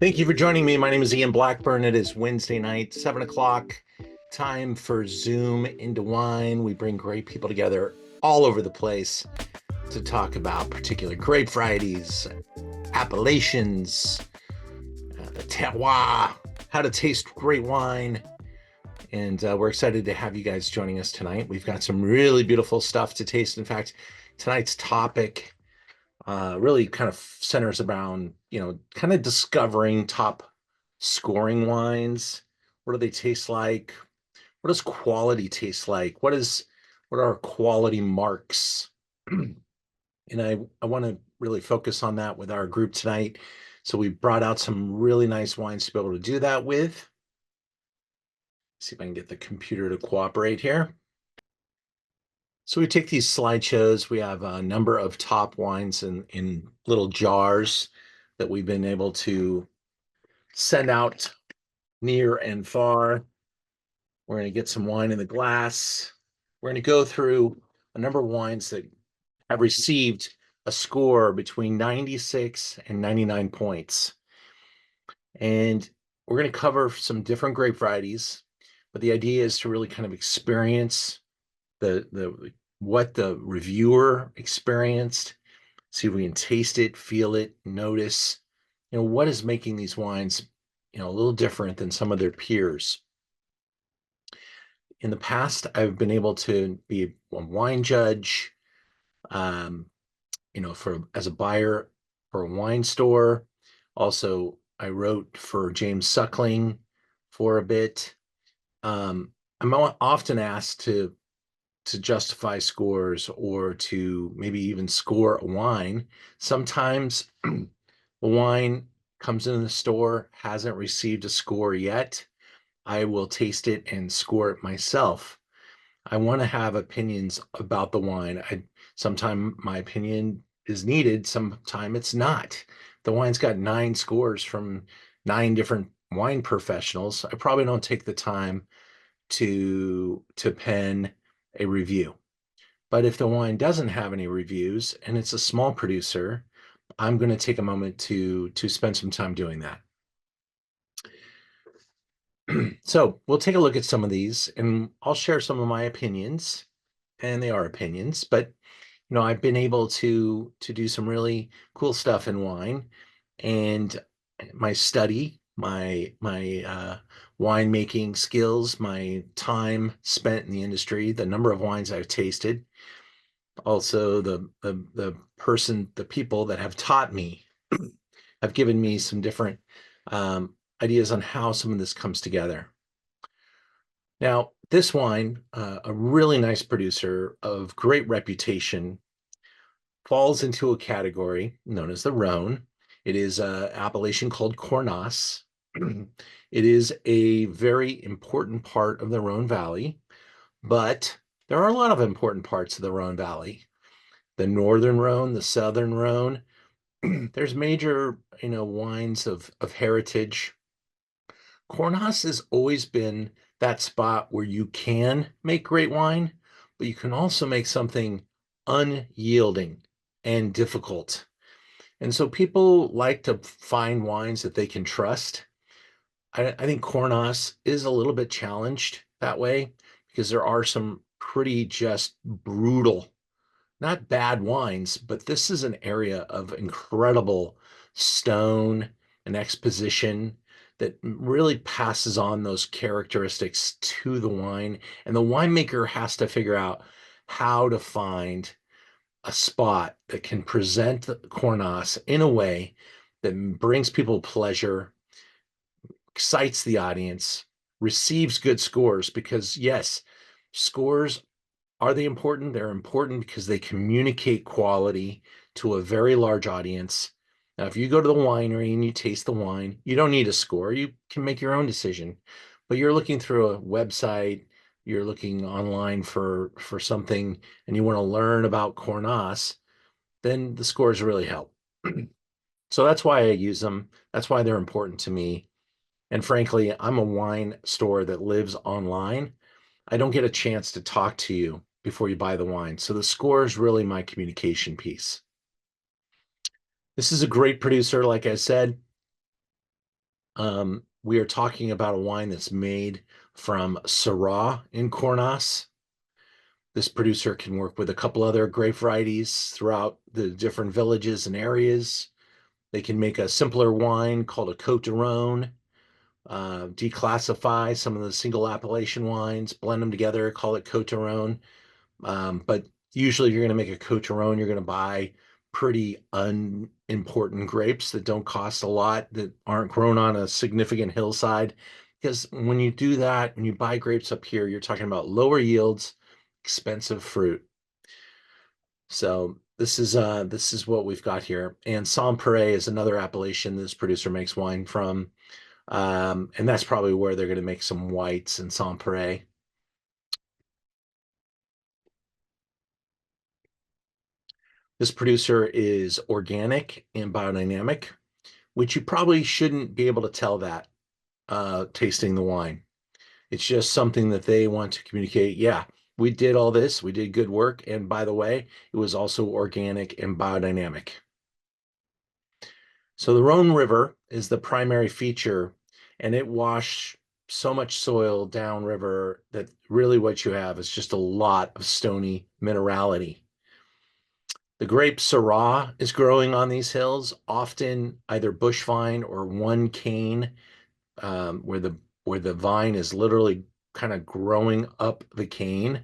Thank you for joining me. My name is Ian Blackburn. It is Wednesday night, 7 o'clock. Time for Zoom into Wine. We bring great people together all over the place to talk about particular grape varieties, appellations, the terroir, how to taste great wine. And we're excited to have you guys joining us tonight. We've got some really beautiful stuff to taste. In fact, tonight's topic really kind of centers around, kind of discovering top scoring wines. What do they taste like? What does quality taste like? What are our quality marks? And I want to really focus on that with our group tonight. So we brought out some really nice wines to be able to do that with. See if I can get the computer to cooperate here. So we take these slideshows. We have a number of top wines in little jars that we've been able to send out near and far. We're going to get some wine in the glass. We're going to go through a number of wines that have received a score between 96 and 99 points. And we're going to cover some different grape varieties, but the idea is to really kind of experience what the reviewer experienced, see if we can taste it, feel it, notice, what is making these wines, a little different than some of their peers. In the past, I've been able to be a wine judge, as a buyer for a wine store. Also, I wrote for James Suckling for a bit. I'm often asked to justify scores or to maybe even score a wine. Sometimes a wine comes in the store, hasn't received a score yet. I will taste it and score it myself. I want to have opinions about the wine. Sometimes my opinion is needed, sometimes it's not. The wine's got 9 scores from 9 different wine professionals. I probably don't take the time to pen a review. But if the wine doesn't have any reviews and it's a small producer, I'm going to take a moment to spend some time doing that. So we'll take a look at some of these and I'll share some of my opinions, and they are opinions, but I've been able to do some really cool stuff in wine, and my study, my winemaking skills, my time spent in the industry, the number of wines I've tasted, also the people that have taught me have given me some different ideas on how some of this comes together. Now, this wine, a really nice producer of great reputation, falls into a category known as the Rhône. It is an appellation called Cornas. It is a very important part of the Rhône Valley, but there are a lot of important parts of the Rhône Valley. The northern Rhône, the southern Rhône. There's major, wines of heritage. Cornas has always been that spot where you can make great wine, but you can also make something unyielding and difficult. And so people like to find wines that they can trust. I think Cornas is a little bit challenged that way because there are some pretty just brutal, not bad wines, but this is an area of incredible stone and exposition that really passes on those characteristics to the wine. And the winemaker has to figure out how to find a spot that can present the Cornas in a way that brings people pleasure, excites the audience, receives good scores, because yes, scores, are they important? They're important because they communicate quality to a very large audience. Now, if you go to the winery and you taste the wine, you don't need a score. You can make your own decision. But you're looking through a website, you're looking online for something, and you want to learn about Cornas, then the scores really help. So that's why I use them. That's why they're important to me. And frankly, I'm a wine store that lives online. I don't get a chance to talk to you before you buy the wine. So the score is really my communication piece. This is a great producer, like I said. We are talking about a wine that's made from Syrah in Cornas. This producer can work with a couple other grape varieties throughout the different villages and areas. They can make a simpler wine called a Côte de Rhône, declassify some of the single appellation wines, blend them together, call it Côte de Rhône. But usually, if you're going to make a Côte de Rhône, you're going to buy pretty unimportant grapes that don't cost a lot, that aren't grown on a significant hillside. Because when you do that, when you buy grapes up here, you're talking about lower yields, expensive fruit. So this is what we've got here. And Saint-Péray is another appellation this producer makes wine from. And that's probably where they're going to make some whites in Saint-Péray. This producer is organic and biodynamic, which you probably shouldn't be able to tell that tasting the wine. It's just something that they want to communicate. Yeah, we did all this. We did good work. And by the way, it was also organic and biodynamic. So the Rhône River is the primary feature, and it washed so much soil downriver that really what you have is just a lot of stony minerality. The grape Syrah is growing on these hills, often either bush vine or one cane, where the vine is literally kind of growing up the cane.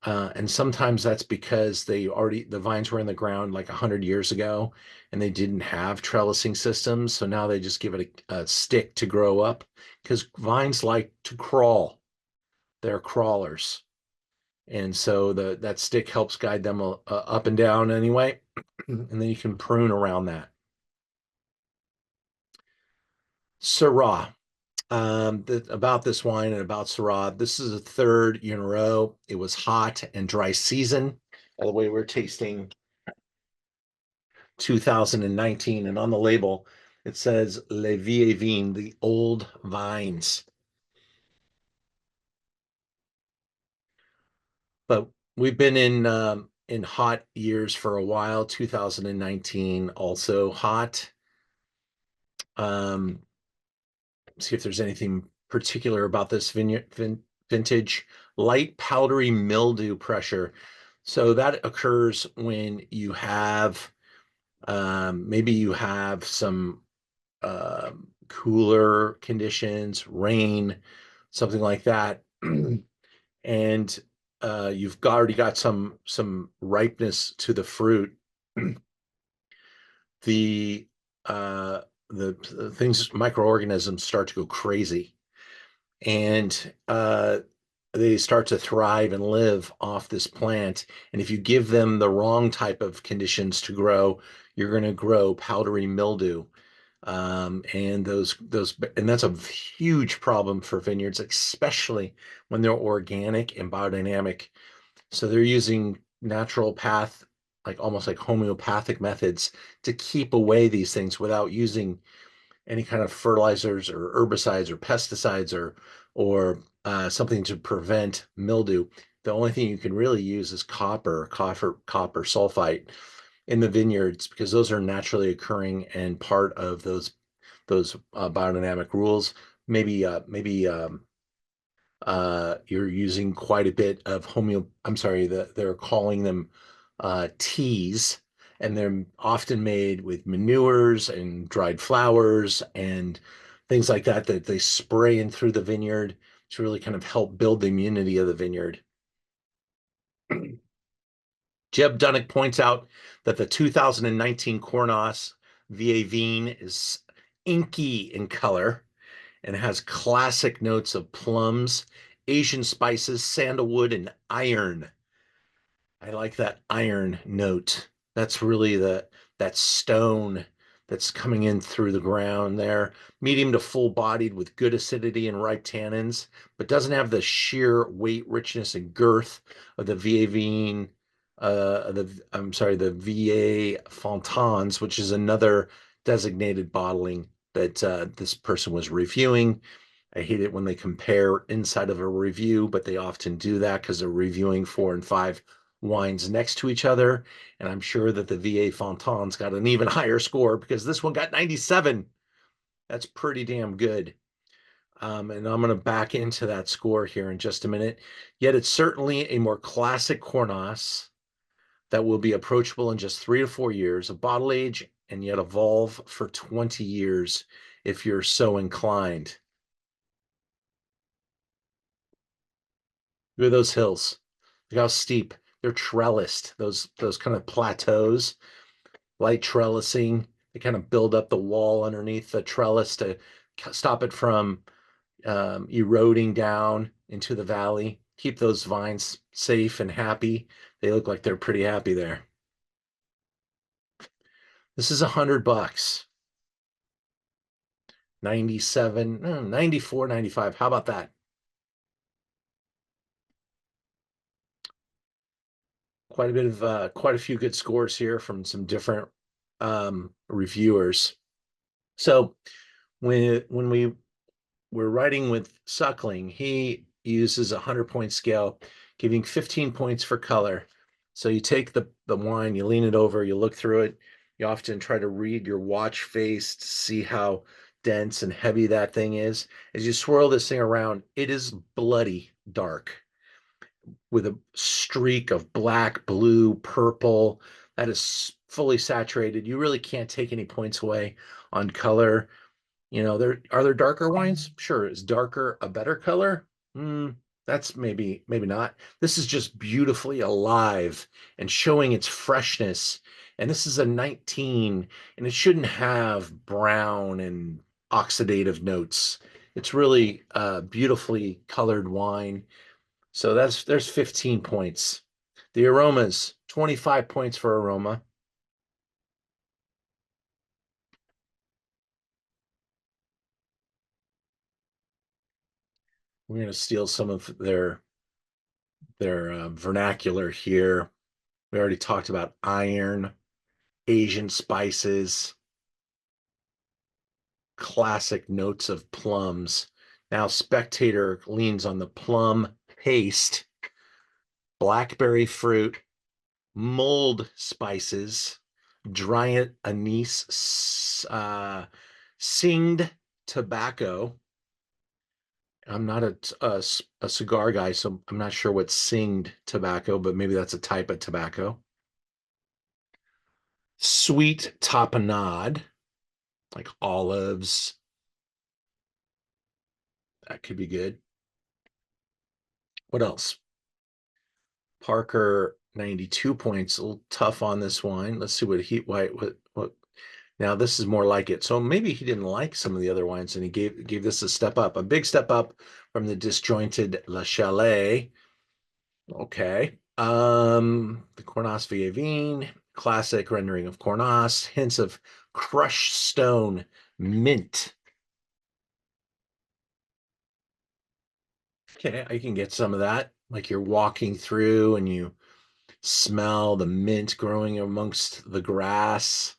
And sometimes that's because the vines were in the ground like 100 years ago and they didn't have trellising systems. So now they just give it a stick to grow up because vines like to crawl. They're crawlers. And so that stick helps guide them up and down anyway. And then you can prune around that. Syrah. About this wine and about Syrah, this is a third year in a row. It was hot and dry season. By the way, we're tasting 2019, and on the label it says Les Vieilles, the old vines. But we've been in hot years for a while. 2019 also hot. Um, see if there's anything particular about this vintage. Light powdery mildew pressure. So that occurs when you have maybe you have some cooler conditions, rain, something like that, and you've already got some ripeness to the fruit. the the things, microorganisms start to go crazy, and they start to thrive and live off this plant. And if you give them the wrong type of conditions to grow, you're going to grow powdery mildew. And that's a huge problem for vineyards, especially when they're organic and biodynamic. So they're using natural path, like almost like homeopathic methods to keep away these things without using any kind of fertilizers or herbicides or pesticides or something to prevent mildew. The only thing you can really use is copper sulfite in the vineyards because those are naturally occurring and part of those biodynamic rules. Maybe you're using quite a bit of I'm sorry, they're calling them teas, and they're often made with manures and dried flowers and things like that that they spray in through the vineyard to really kind of help build the immunity of the vineyard. Jeb Dunnick points out that the 2019 Cornas Vieilles is inky in color and has classic notes of plums, Asian spices, sandalwood, and iron. I like that iron note. That's really that stone that's coming in through the ground there. Medium to full bodied with good acidity and ripe tannins, but doesn't have the sheer weight, richness, and girth of the Vieilles, the Vieilles Fontans, which is another designated bottling that this person was reviewing. I hate it when they compare inside of a review, but they often do that because they're reviewing 4 and 5 wines next to each other. And I'm sure that the Vieilles Fontans got an even higher score because this one got 97. That's pretty damn good. And I'm going to back into that score here in just a minute. Yet it's certainly a more classic Cornas that will be approachable in just 3 to 4 years, a bottle age, and yet evolve for 20 years if you're so inclined. Look at those hills. Look how steep. They're trellised, those kind of plateaus, light trellising. They kind of build up the wall underneath the trellis to stop it from eroding down into the valley. Keep those vines safe and happy. They look like they're pretty happy there. This is $100. 97, 94, 95. How about that? Quite a few good scores here from some different reviewers. So when we were writing with Suckling, he uses a 100-point scale, giving 15 points for color. So you take the wine, you lean it over, you look through it. You often try to read your watch face to see how dense and heavy that thing is. As you swirl this thing around, it is bloody dark with a streak of black, blue, purple that is fully saturated. You really can't take any points away on color. You know, there darker wines? Sure. Is darker a better color? That's maybe not. This is just beautifully alive and showing its freshness. And this is a 19, and it shouldn't have brown and oxidative notes. It's really a beautifully colored wine. So there's 15 points. The aromas, 25 points for aroma. We're going to steal some of their vernacular here. We already talked about iron, Asian spices, classic notes of plums. Now Spectator leans on the plum paste, blackberry fruit, mulled spices, dry anise, singed tobacco. I'm not a cigar guy, so I'm not sure what singed tobacco, but maybe that's a type of tobacco. Sweet tapenade, like olives. That could be good. What else? Parker, 92 points. A little tough on this wine. Let's see what what. Now this is more like it. So maybe he didn't like some of the other wines, and he gave this a step up, a big step up from the disjointed La Chalet. Okay. The Cornas Vieilles, classic rendering of Cornas, hints of crushed stone, mint. Okay, I can get some of that. Like you're walking through and you smell the mint growing amongst the grass.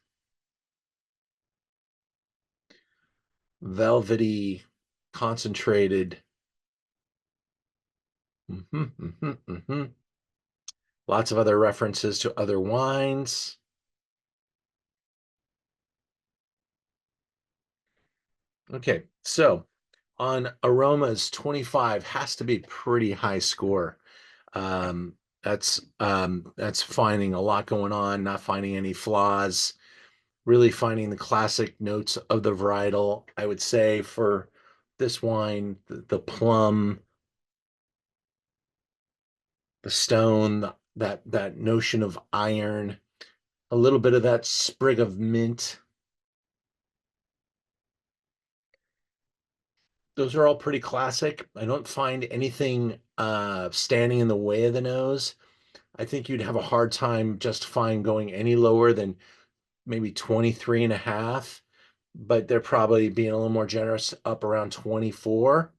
Velvety, concentrated. Lots of other references to other wines. Okay, so on aromas, 25 has to be pretty high score. That's finding a lot going on, not finding any flaws, really finding the classic notes of the varietal. I would say for this wine, the plum, the stone, that notion of iron, a little bit of that sprig of mint. Those are all pretty classic. I don't find anything standing in the way of the nose. I think you'd have a hard time justifying going any lower than maybe 23 and a half, but they're probably being a little more generous up around 24.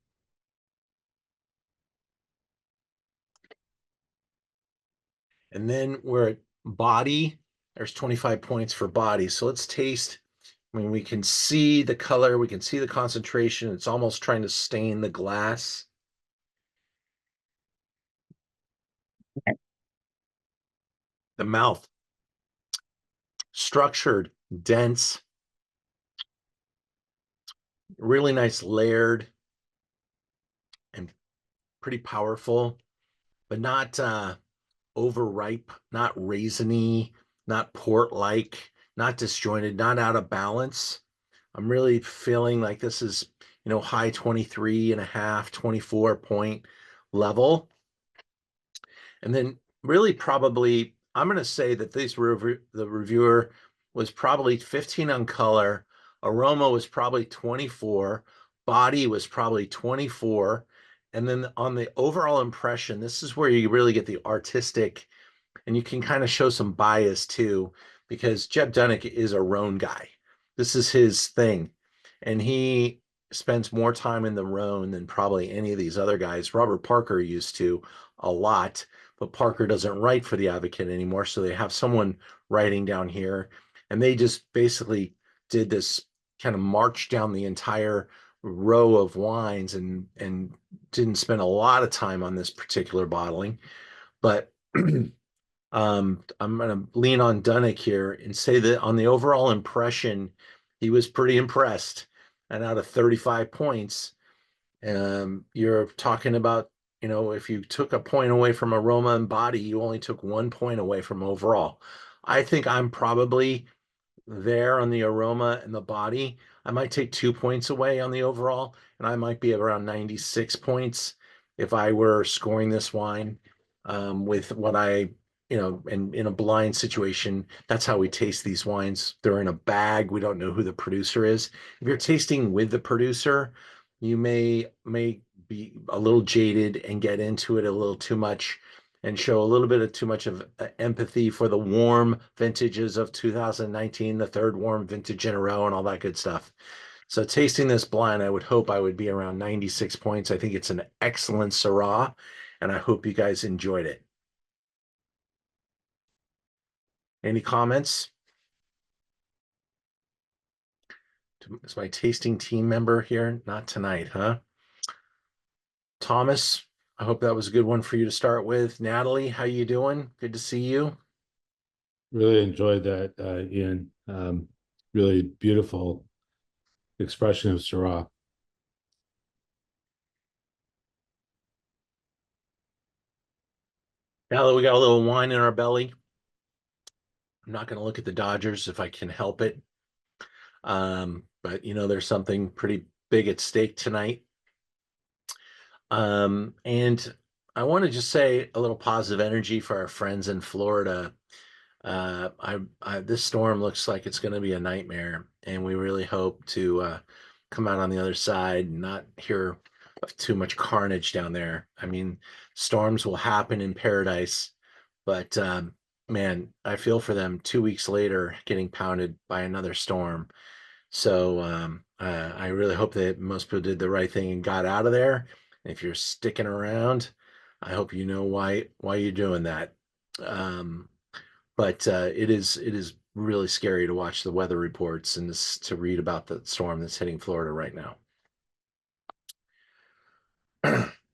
And then we're at body. There's 25 points for body. So let's taste. I mean, we can see the color, we can see the concentration. It's almost trying to stain the glass. The mouth, structured, dense, really nice layered and pretty powerful, but not overripe, not raisiny, not port-like, not disjointed, not out of balance. I'm really feeling like this is, high 23 and a half, 24 point level. And then really probably, I'm going to say that the reviewer was probably 15 on color. Aroma was probably 24. Body was probably 24. And then on the overall impression, this is where you really get the artistic, and you can kind of show some bias too, because Jeb Dunnick is a Rhône guy. This is his thing. And he spends more time in the Rhône than probably any of these other guys. Robert Parker used to a lot, but Parker doesn't write for the Advocate anymore. So they have someone writing down here. And they just basically did this kind of march down the entire row of wines and didn't spend a lot of time on this particular bottling. But I'm going to lean on Dunnick here and say that on the overall impression, he was pretty impressed. And out of 35 points, you're talking about, if you took a point away from aroma and body, you only took 1 point away from overall. I think I'm probably there on the aroma and the body. I might take 2 points away on the overall, and I might be around 96 points if I were scoring this wine with what in a blind situation. That's how we taste these wines. They're in a bag. We don't know who the producer is. If you're tasting with the producer, you may be a little jaded and get into it a little too much and show a little bit of too much of empathy for the warm vintages of 2019, the third warm vintage in a row, and all that good stuff. So tasting this blind, I would hope I would be around 96 points. I think it's an excellent Syrah, and I hope you guys enjoyed it. Any comments? Is my tasting team member here? Not tonight, huh? Thomas, I hope that was a good one for you to start with. Natalie, how you doing? Good to see you. Really enjoyed that, Ian. Really beautiful expression of Syrah. Now that we got a little wine in our belly, I'm not going to look at the Dodgers if I can help it. But there's something pretty big at stake tonight. And I want to just say a little positive energy for our friends in Florida. This storm looks like it's going to be a nightmare, and we really hope to come out on the other side and not hear of too much carnage down there. I mean, storms will happen in paradise, but man, I feel for them 2 weeks later getting pounded by another storm. So I really hope that most people did the right thing and got out of there. And if you're sticking around, I hope you know why you're doing that. But it is really scary to watch the weather reports and to read about the storm that's hitting Florida right now.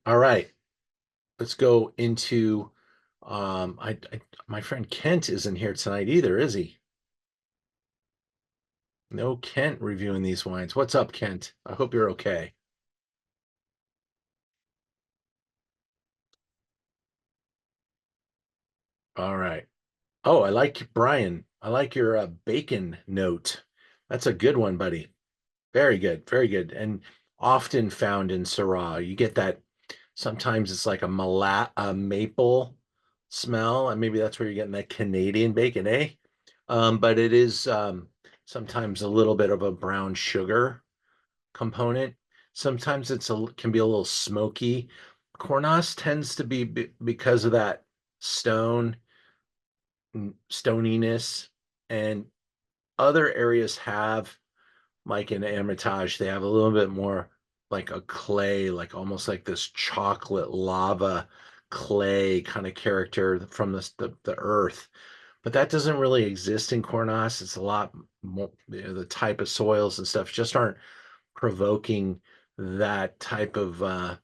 All right, let's go into my friend Kent isn't here tonight either, is he? No Kent reviewing these wines. What's up, Kent? I hope you're okay. All right. Oh, I like Brian. I like your bacon note. That's a good one, buddy. Very good, very good. And often found in Syrah. You get that sometimes it's like a maple smell, and maybe that's where you're getting that Canadian bacon, eh? But it is sometimes a little bit of a brown sugar component. Sometimes can be a little smoky. Cornas tends to be because of that stoniness, and other areas have, like in Hermitage, they have a little bit more like a clay, like almost like this chocolate lava clay kind of character from the earth. But that doesn't really exist in Cornas. It's a lot more, the type of soils and stuff just aren't provoking that type of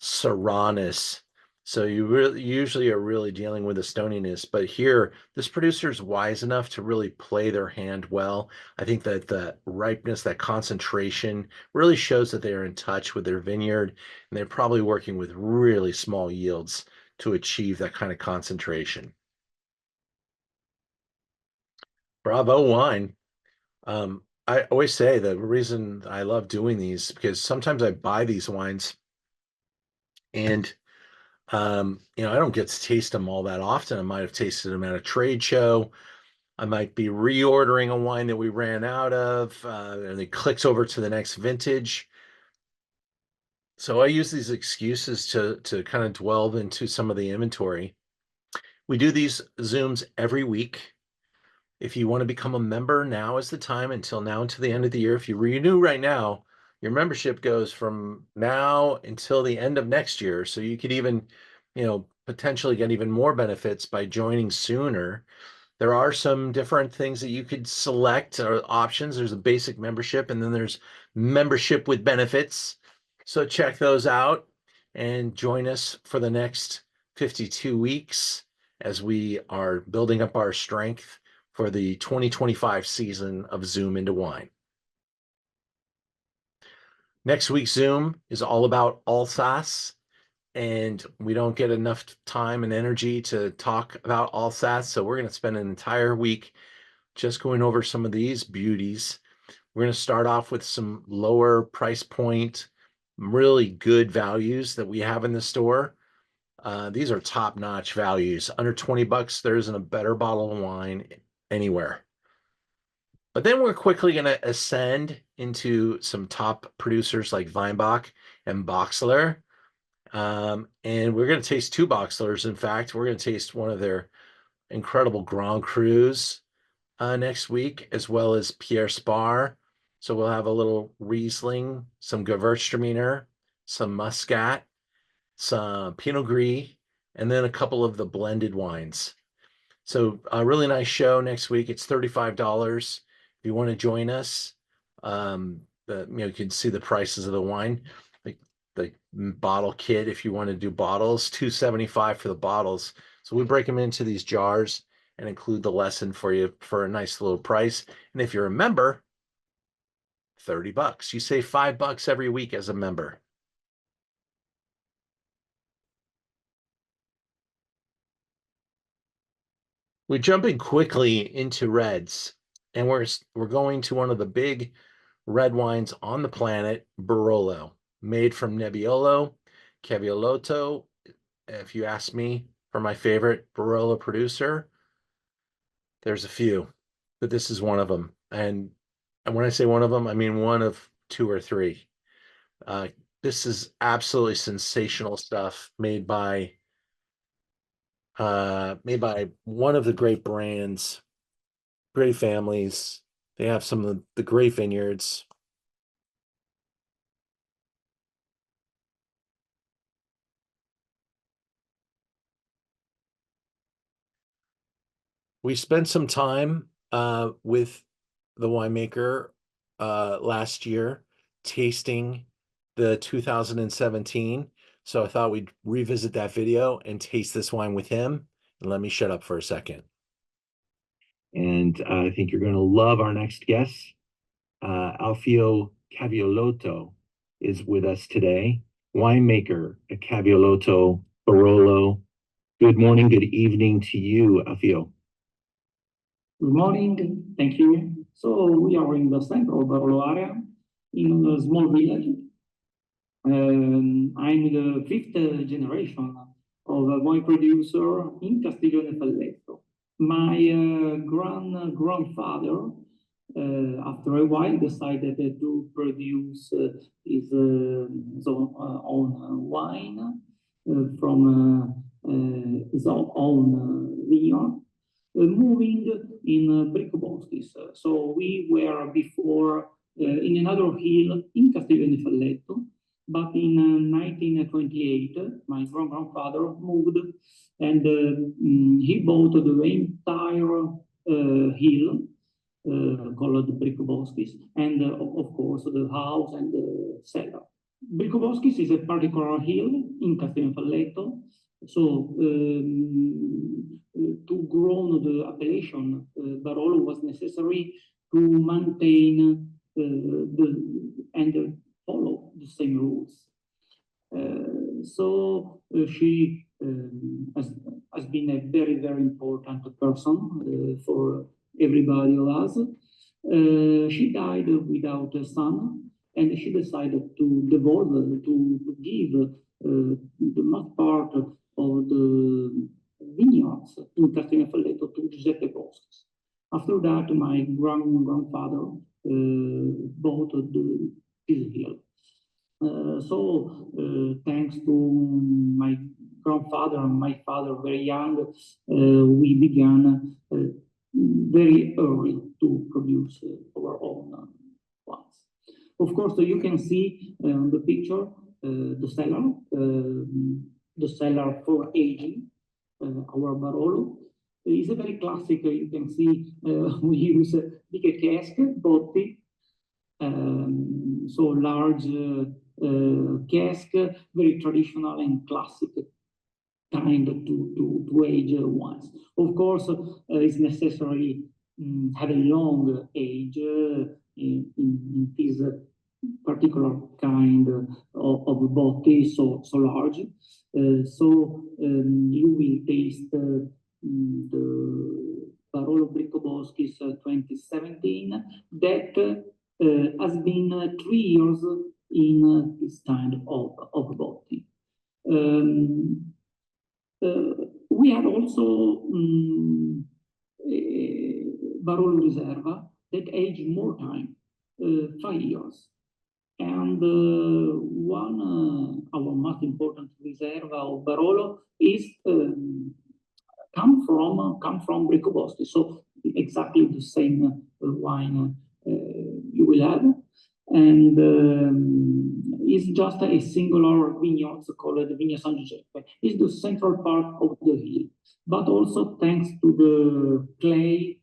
Syrah-ness. So you really usually are really dealing with the stoniness, but here this producer is wise enough to really play their hand well. I think that the ripeness, that concentration really shows that they are in touch with their vineyard, and they're probably working with really small yields to achieve that kind of concentration. Bravo wine. I always say the reason I love doing these because sometimes I buy these wines and I don't get to taste them all that often. I might have tasted them at a trade show. I might be reordering a wine that we ran out of, and it clicks over to the next vintage. So I use these excuses to kind of delve into some of the inventory. We do these Zooms every week. If you want to become a member, now is the time until now until the end of the year. If you renew right now, your membership goes from now until the end of next year. So you could even, potentially get even more benefits by joining sooner. There are some different things that you could select or options. There's a basic membership and then there's membership with benefits. So check those out and join us for the next 52 weeks as we are building up our strength for the 2025 season of Zoom into Wine. Next week's Zoom is all about Alsace, and we don't get enough time and energy to talk about Alsace, so we're going to spend an entire week just going over some of these beauties. We're going to start off with some lower price point, really good values that we have in the store. These are top-notch values. Under 20 bucks, there isn't a better bottle of wine anywhere. But then we're quickly going to ascend into some top producers like Weinbach and Boxler. And we're going to taste two Boxlers. In fact, we're going to taste one of their incredible Grand Crus next week, as well as Pierre Spar. So we'll have a little Riesling, some Gewürztraminer, some Muscat, some Pinot Gris, and then a couple of the blended wines. So a really nice show next week. It's $35. If you want to join us, you can see the prices of the wine. Like the bottle kit, if you want to do bottles, $275 for the bottles. So we break them into these jars and include the lesson for you for a nice little price. And if you're a member, 30 bucks. You save $5 every week as a member. We're jumping quickly into reds, and we're going to one of the big red wines on the planet, Barolo, made from Nebbiolo, Cavallotto. If you ask me for my favorite Barolo producer, there's a few, but this is one of them. And when I say one of them, I mean one of two or three. This is absolutely sensational stuff made by one of the great brands, great families. They have some of the great vineyards. We spent some time with the winemaker last year tasting the 2017. So I thought we'd revisit that video and taste this wine with him. And let me shut up for a second. And I think you're going to love our next guest. Alfio Cavallotto is with us today, winemaker at Cavallotto Barolo. Good morning, good evening to you, Alfio. Good morning, thank you. So we are in the central Barolo area, in a small village. I'm the fifth generation of a wine producer in Castiglione Falletto. My grandfather, after a while, decided to produce his own wine from his own vineyard. Moving in Bricco Boschis. So we were before in another hill in Castiglione Falletto, but in 1928, my grandfather moved and he bought the entire hill called Bricco Boschis, and of course the house and the cellar. Bricco Boschis is a particular hill in Castiglione Falletto, To grow the appellation, Barolo was necessary to maintain and follow the same rules. She has been a very, very important person for everybody of us. She died without a son, and she decided to devolve, to give the most part of the vineyards in Castelletto to Giuseppe Boschis. After that, my grandfather bought this hill. Thanks to my grandfather and my father, very young, we began very early to produce our own wines. Of course, you can see on the picture the cellar for aging, our Barolo. It's a very classic, you can see we use big cask, botti, so large cask, very traditional and classic kind to age wines. Of course, it's necessary have a long age in this particular kind of botti, so large. You will taste the Barolo Bricco Boschis 2017 that has been 3 years in this kind of botti. We have also Barolo Riserva that aged more time, 5 years. And our most important Riserva of Barolo is come from Bricco Boschis, so exactly the same wine you will have, and it's just a singular vineyard called Viña San Giuseppe. It's the central part of the hill, but also thanks to the clay,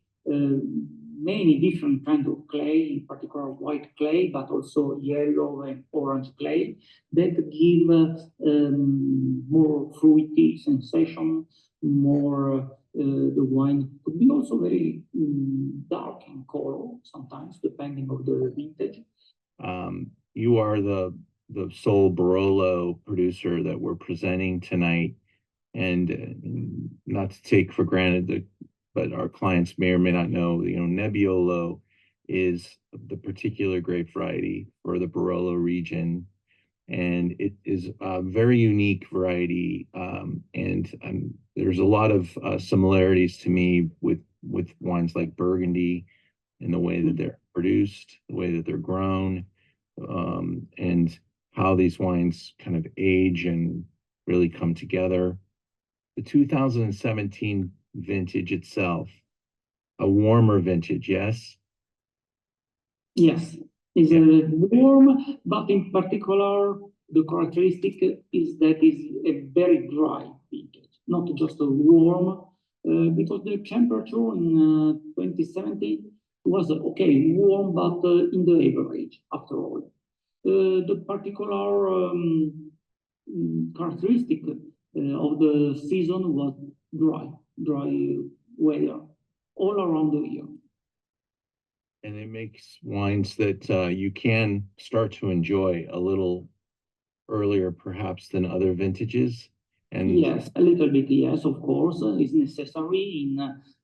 many different kinds of clay, in particular white clay, but also yellow and orange clay, that give more fruity sensation, more the wine could be also very dark in color sometimes, depending on the vintage. You are the sole Barolo producer that we're presenting tonight, and not to take for granted but our clients may or may not know, Nebbiolo is the particular grape variety for the Barolo region, and it is a very unique variety, and there's a lot of similarities to me with wines like Burgundy in the way that they're produced, the way that they're grown, and how these wines kind of age and really come together. The 2017 vintage itself, a warmer vintage, yes? Yes, it's a warm, but in particular, the characteristic is that it's a very dry vintage, not just a warm, because the temperature in 2017 was okay, warm, but in the average, after all. The particular characteristic of the season was dry weather all around the year. And it makes wines that you can start to enjoy a little earlier, perhaps, than other vintages. And yes, a little bit, yes, of course, is necessary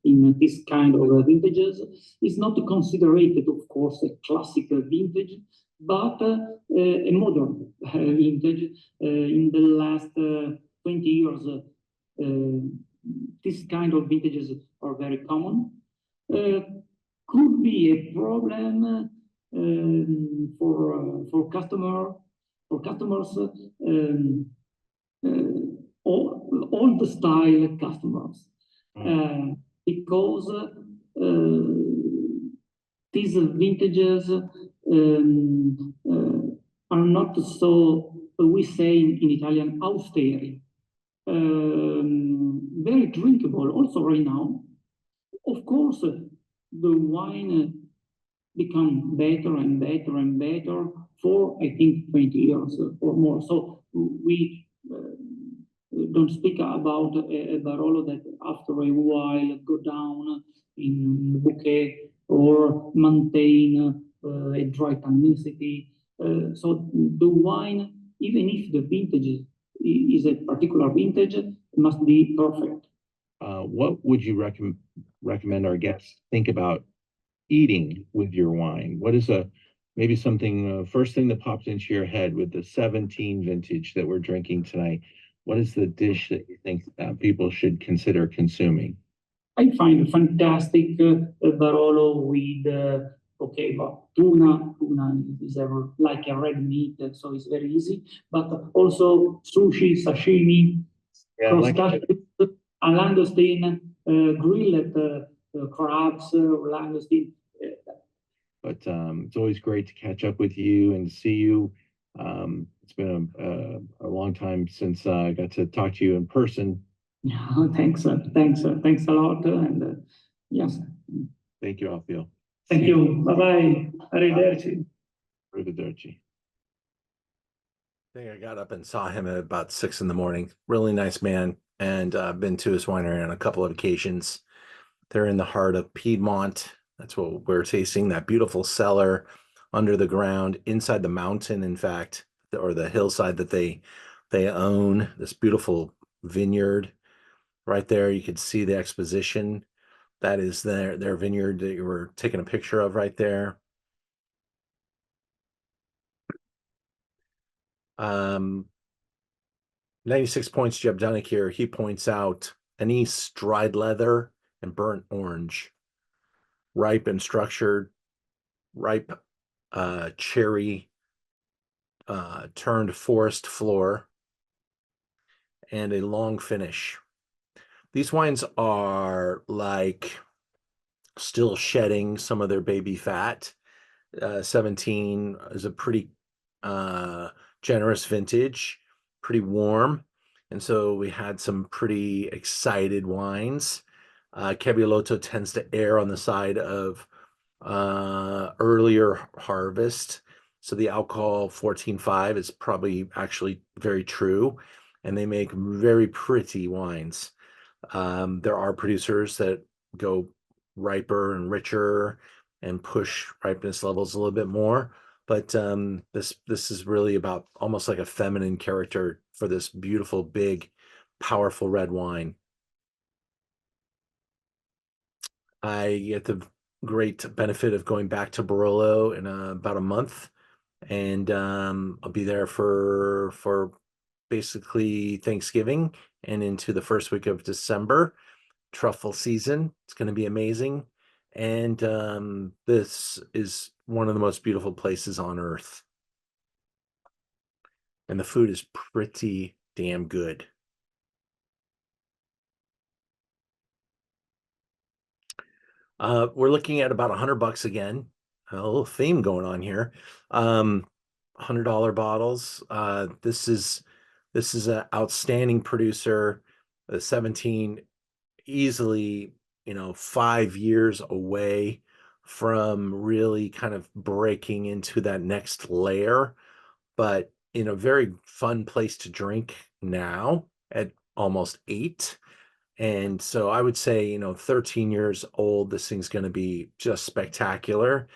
in this kind of vintages. It's not considered, of course, a classic vintage, but a modern vintage. In the last 20 years, this kind of vintages are very common. Could be a problem for customers, all the style customers, because these vintages are not so, we say in Italian, austeri, very drinkable also right now. Of course, the wine become better and better and better for, I think, 20 years or more. So we don't speak about a Barolo that after a while go down in bouquet or maintain a dry tannicity. So the wine, even if the vintage is a particular vintage, must be perfect. What would you recommend our guests think about eating with your wine? What is maybe something first thing that popped into your head with the 17 vintage that we're drinking tonight? What is the dish that you think people should consider consuming? I find fantastic Barolo with okay, but tuna is ever like a red meat, so it's very easy. But also sushi, sashimi, crustaceans, langoustine, grilled crabs, langoustine. But it's always great to catch up with you and see you. It's been a long time since I got to talk to you in person. Thanks a lot, and yes. Thank you, Alfio. Thank you. Bye-bye. Arrivederci. Arrivederci. I think I got up and saw him at about 6 in the morning. Really nice man, and I've been to his winery on a couple of occasions. They're in the heart of Piedmont. That's what we're tasting, that beautiful cellar under the ground, inside the mountain, in fact, or the hillside that they own. This beautiful vineyard right there. You could see the exposition. That is their vineyard that you were taking a picture of right there. 96 points, Jeb Dunnick here. He points out anise, dried leather, and burnt orange. Ripe and structured, ripe cherry, turned forest floor, and a long finish. These wines are like still shedding some of their baby fat. 17 is a pretty generous vintage, pretty warm. And so we had some pretty excited wines. Cavallotto tends to err on the side of earlier harvest. So the alcohol 14.5 is probably actually very true. And they make very pretty wines. There are producers that go riper and richer and push ripeness levels a little bit more. But this is really about almost like a feminine character for this beautiful, big, powerful red wine. I get the great benefit of going back to Barolo in about a month, and I'll be there for basically Thanksgiving and into the first week of December. Truffle season. It's going to be amazing. And this is one of the most beautiful places on earth. And the food is pretty damn good. We're looking at about $100 again. A little theme going on here. $100 bottles. This is an outstanding producer. The 17 easily, 5 years away from really kind of breaking into that next layer, but in a very fun place to drink now at almost 8. And so I would say, 13 years old, this thing's going to be just spectacular.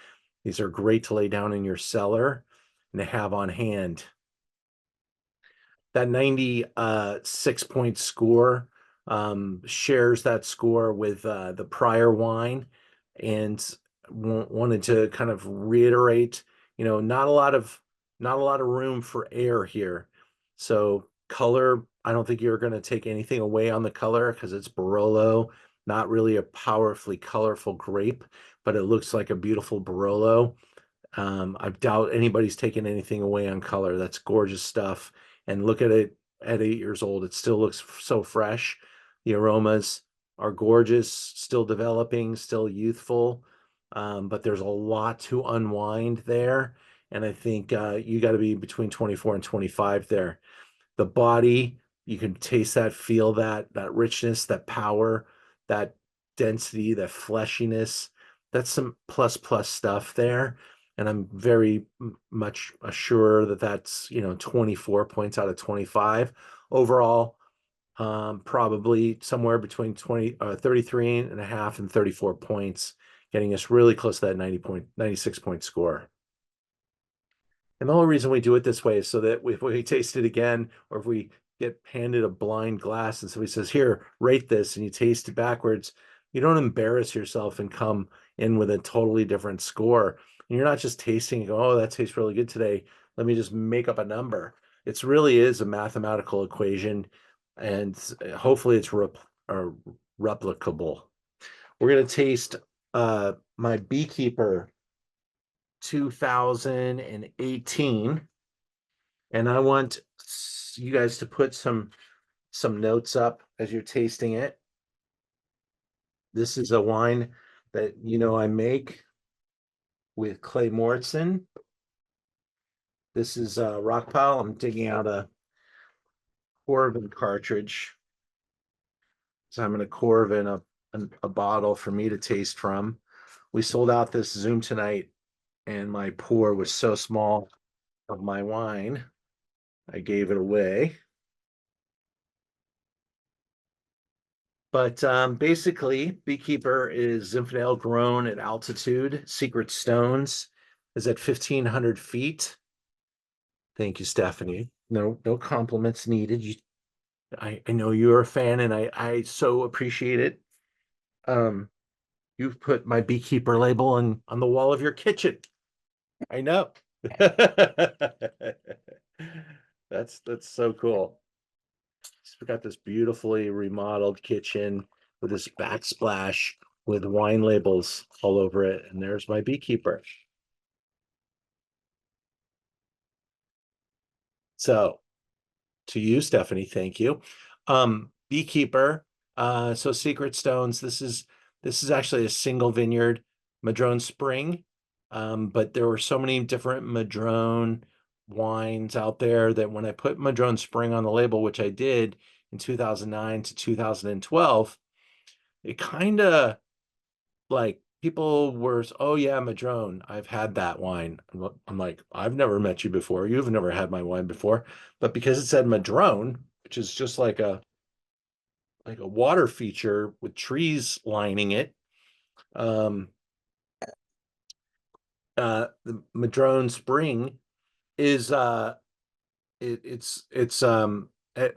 These are great to lay down in your cellar and to have on hand. That 96-point score shares that score with the prior wine, and wanted to kind of reiterate, not a lot of room for error here. So color, I don't think you're going to take anything away on the color because it's Barolo, not really a powerfully colorful grape, but it looks like a beautiful Barolo. I doubt anybody's taking anything away on color. That's gorgeous stuff. And look at it at 8 years old. It still looks so fresh. The aromas are gorgeous, still developing, still youthful. But there's a lot to unwind there. And I think you got to be between 24 and 25 there. The body, you can taste that, feel that richness, that power, that density, that fleshiness. That's some plus stuff there. And I'm very much sure that that's 24 points out of 25 overall. probably somewhere between 33.5 and 34 points, getting us really close to that 96 point score. And the whole reason we do it this way is so that if we taste it again, or if we get handed a blind glass and somebody says, here, rate this, and you taste it backwards, you don't embarrass yourself and come in with a totally different score. And you're not just tasting and go, oh, that tastes really good today. Let me just make up a number. It really is a mathematical equation, and hopefully it's replicable. We're going to taste my Beekeeper 2018, and I want you guys to put some notes up as you're tasting it. This is a wine that I make with Clay Morrison. This is Rockpile. I'm digging out a Corvin cartridge, so I'm going to Corvin a bottle for me to taste from. We sold out this Zoom tonight, and my pour was so small of my wine, I gave it away. But basically, Beekeeper is Zinfandel grown at altitude. Secret Stones is at 1,500 feet. Thank you, Stephanie. No compliments needed. I know you're a fan, and I so appreciate it. You've put my Beekeeper label on the wall of your kitchen. I know. That's so cool. So we got this beautifully remodeled kitchen with this backsplash with wine labels all over it, and there's my Beekeeper. So to you, Stephanie, thank you. Beekeeper, so Secret Stones, this is actually a single vineyard Madrone Spring, but there were so many different Madrone wines out there that when I put Madrone Spring on the label, which I did in 2009 to 2012, it kind of like people were, oh yeah, Madrone, I've had that wine. I'm like, I've never met you before. You've never had my wine before. But because it said Madrone, which is just like a water feature with trees lining it, the Madrone Spring is it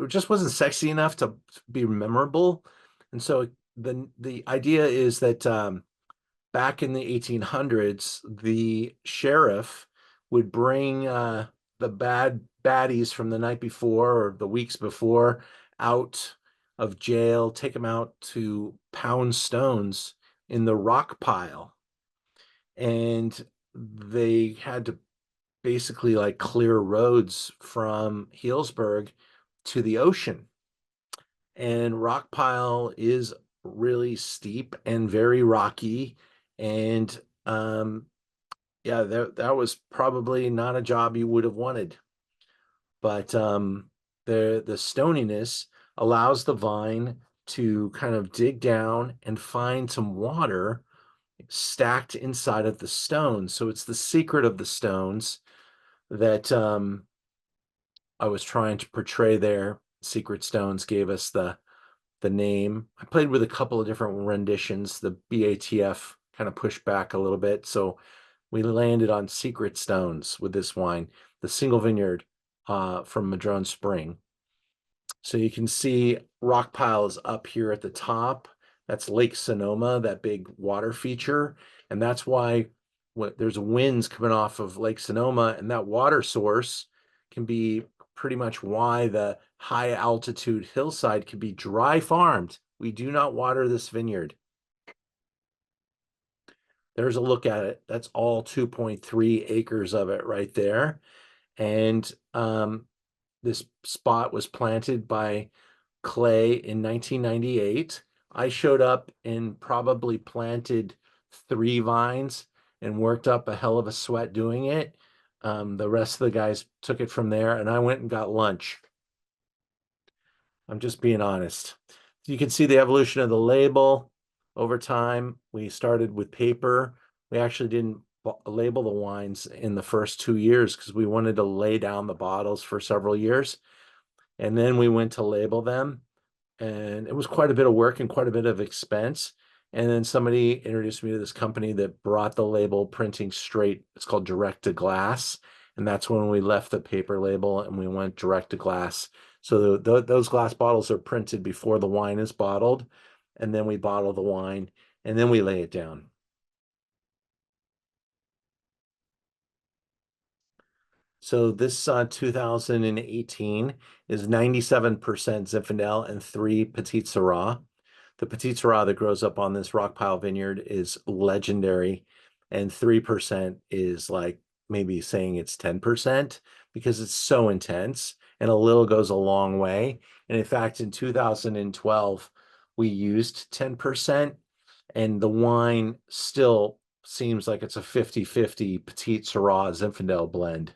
just wasn't sexy enough to be memorable. And so the idea is that back in the 1800s, the sheriff would bring the baddies from the night before or the weeks before out of jail, take them out to pound stones in the rock pile. And they had to basically like clear roads from Healdsburg to the ocean. And Rockpile is really steep and very rocky. And yeah, that was probably not a job you would have wanted. But the stoniness allows the vine to kind of dig down and find some water stacked inside of the stones. So it's the secret of the stones that I was trying to portray there. Secret Stones gave us the name. I played with a couple of different renditions. The BATF kind of pushed back a little bit, so we landed on Secret Stones with this wine, the single vineyard from Madrone Spring. So you can see Rockpile is up here at the top. That's Lake Sonoma, that big water feature, and that's why there's winds coming off of Lake Sonoma, and that water source can be pretty much why the high altitude hillside can be dry farmed. We do not water this vineyard. There's a look at it. That's all 2.3 acres of it right there. And this spot was planted by Clay in 1998. I showed up and probably planted 3 vines and worked up a hell of a sweat doing it. The rest of the guys took it from there, and I went and got lunch. I'm just being honest. You can see the evolution of the label over time. We started with paper. We actually didn't label the wines in the first 2 years because we wanted to lay down the bottles for several years. And then we went to label them. and it was quite a bit of work and quite a bit of expense. And then somebody introduced me to this company that brought the label printing straight. It's called direct to glass. And that's when we left the paper label and we went direct to glass. So those glass bottles are printed before the wine is bottled. And then we bottle the wine and then we lay it down. So this 2018 is 97% Zinfandel and 3 Petit Syrah. The Petit Syrah that grows up on this Rockpile vineyard is legendary, and 3% is like maybe saying it's 10% because it's so intense, and a little goes a long way. And in fact, in 2012, we used 10%, and the wine still seems like it's a 50-50 Petit Syrah Zinfandel blend.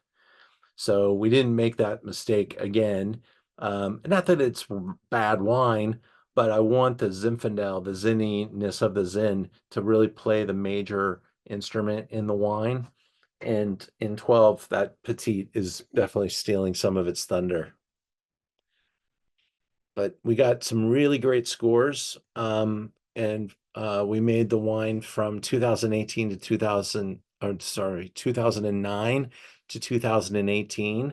So we didn't make that mistake again. Not that it's bad wine, but I want the Zinfandel, the zinniness of the Zin, to really play the major instrument in the wine. And in 12, that Petite is definitely stealing some of its thunder. But we got some really great scores. And we made the wine from 2018 to 2009 to 2018.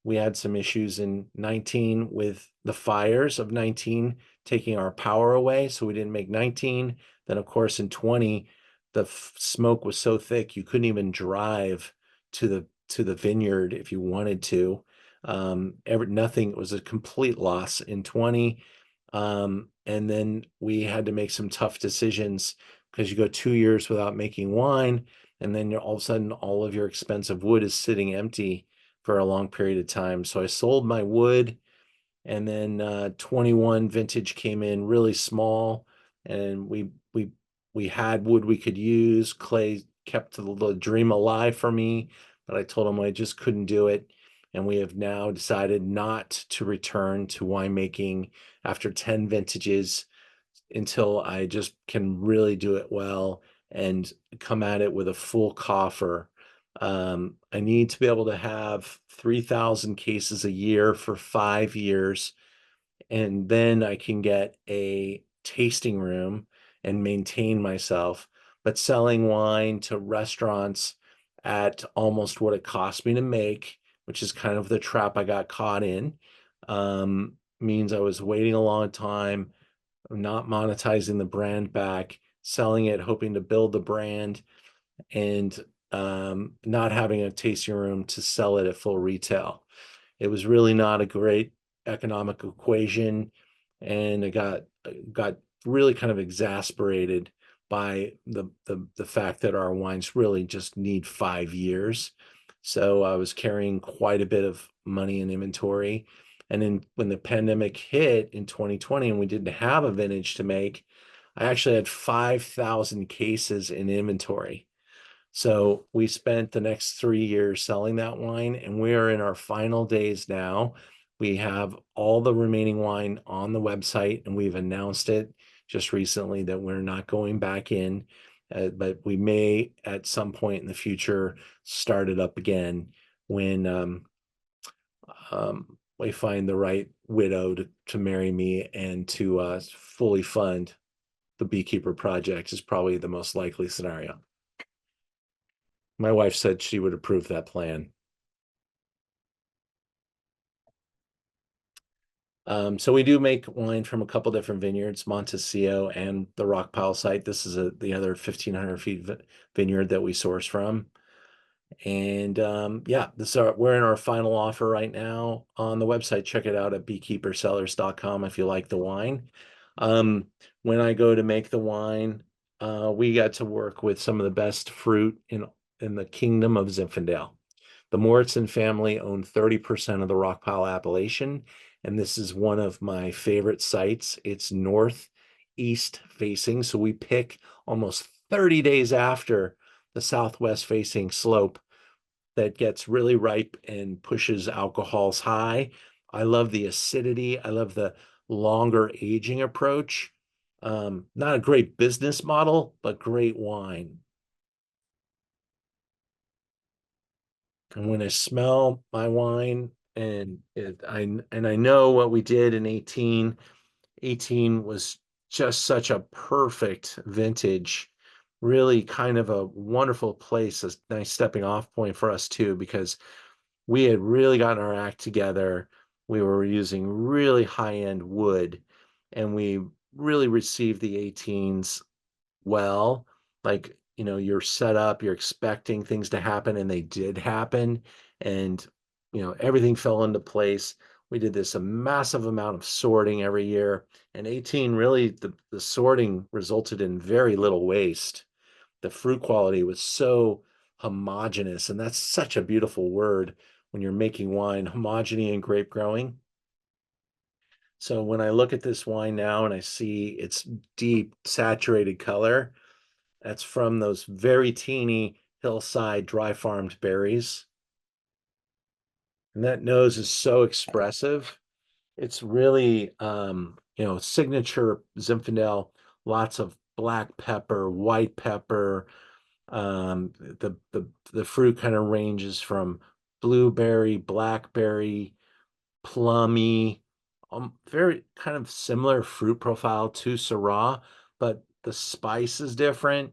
We had some issues in 19 with the fires of 19 taking our power away, so we didn't make 19. Then, of course, in 20, the smoke was so thick you couldn't even drive to the vineyard if you wanted to. Nothing, it was a complete loss in 20. And then we had to make some tough decisions because you go 2 years without making wine, and then all of a sudden all of your expensive wood is sitting empty for a long period of time. So I sold my wood, and then 21 vintage came in really small, and we had wood we could use. Clay kept the dream alive for me, but I told him I just couldn't do it. And we have now decided not to return to winemaking after 10 vintages until I just can really do it well and come at it with a full coffer. I need to be able to have 3,000 cases a year for 5 years, and then I can get a tasting room and maintain myself. But selling wine to restaurants at almost what it cost me to make, which is kind of the trap I got caught in, means I was waiting a long time, not monetizing the brand back, selling it, hoping to build the brand, and not having a tasting room to sell it at full retail. It was really not a great economic equation, and I got really kind of exasperated by the fact that our wines really just need 5 years. So I was carrying quite a bit of money in inventory. And then when the pandemic hit in 2020 and we didn't have a vintage to make, I actually had 5,000 cases in inventory. So we spent the next 3 years selling that wine, and we are in our final days now. We have all the remaining wine on the website, and we've announced it just recently that we're not going back in, but we may at some point in the future start it up again when we find the right widow to marry me and to fully fund the Beekeeper project is probably the most likely scenario. My wife said she would approve that plan. So we do make wine from a couple different vineyards, Montecillo and the Rockpile site. This is the other 1,500 feet vineyard that we source from. And yeah, we're in our final offer right now on the website. Check it out at beekeepersellers.com if you like the wine. When I go to make the wine, we got to work with some of the best fruit in the kingdom of Zinfandel. The Moritzen family own 30% of the Rockpile appellation, and this is one of my favorite sites. It's northeast facing, so we pick almost 30 days after the southwest facing slope that gets really ripe and pushes alcohols high. I love the acidity. I love the longer aging approach. Not a great business model, but great wine. And when I smell my wine and I know what we did in 18, 18 was just such a perfect vintage, really kind of a wonderful place, a nice stepping off point for us too, because we had really gotten our act together. We were using really high-end wood, and we really received the 18s well. Like, you're set up, you're expecting things to happen, and they did happen. And, everything fell into place. We did this a massive amount of sorting every year. And 18 really, the sorting resulted in very little waste. The fruit quality was so homogeneous, and that's such a beautiful word when you're making wine, homogeny and grape growing. So when I look at this wine now and I see its deep saturated color, that's from those very teeny hillside dry farmed berries. And that nose is so expressive. It's really, signature Zinfandel, lots of black pepper, white pepper. The fruit kind of ranges from blueberry, blackberry, plummy, very kind of similar fruit profile to Syrah, but the spice is different.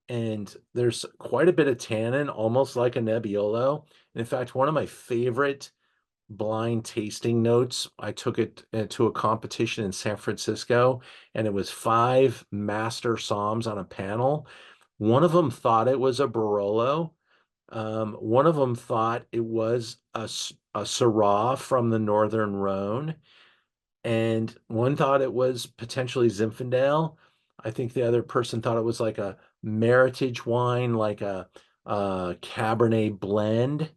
And there's quite a bit of tannin, almost like a Nebbiolo. In fact, one of my favorite blind tasting notes, I took it to a competition in San Francisco, and it was 5 master somms on a panel. One of them thought it was a Barolo. One of them thought it was a Syrah from the Northern Rhône, and one thought it was potentially Zinfandel. I think the other person thought it was like a Meritage wine, like a Cabernet blend.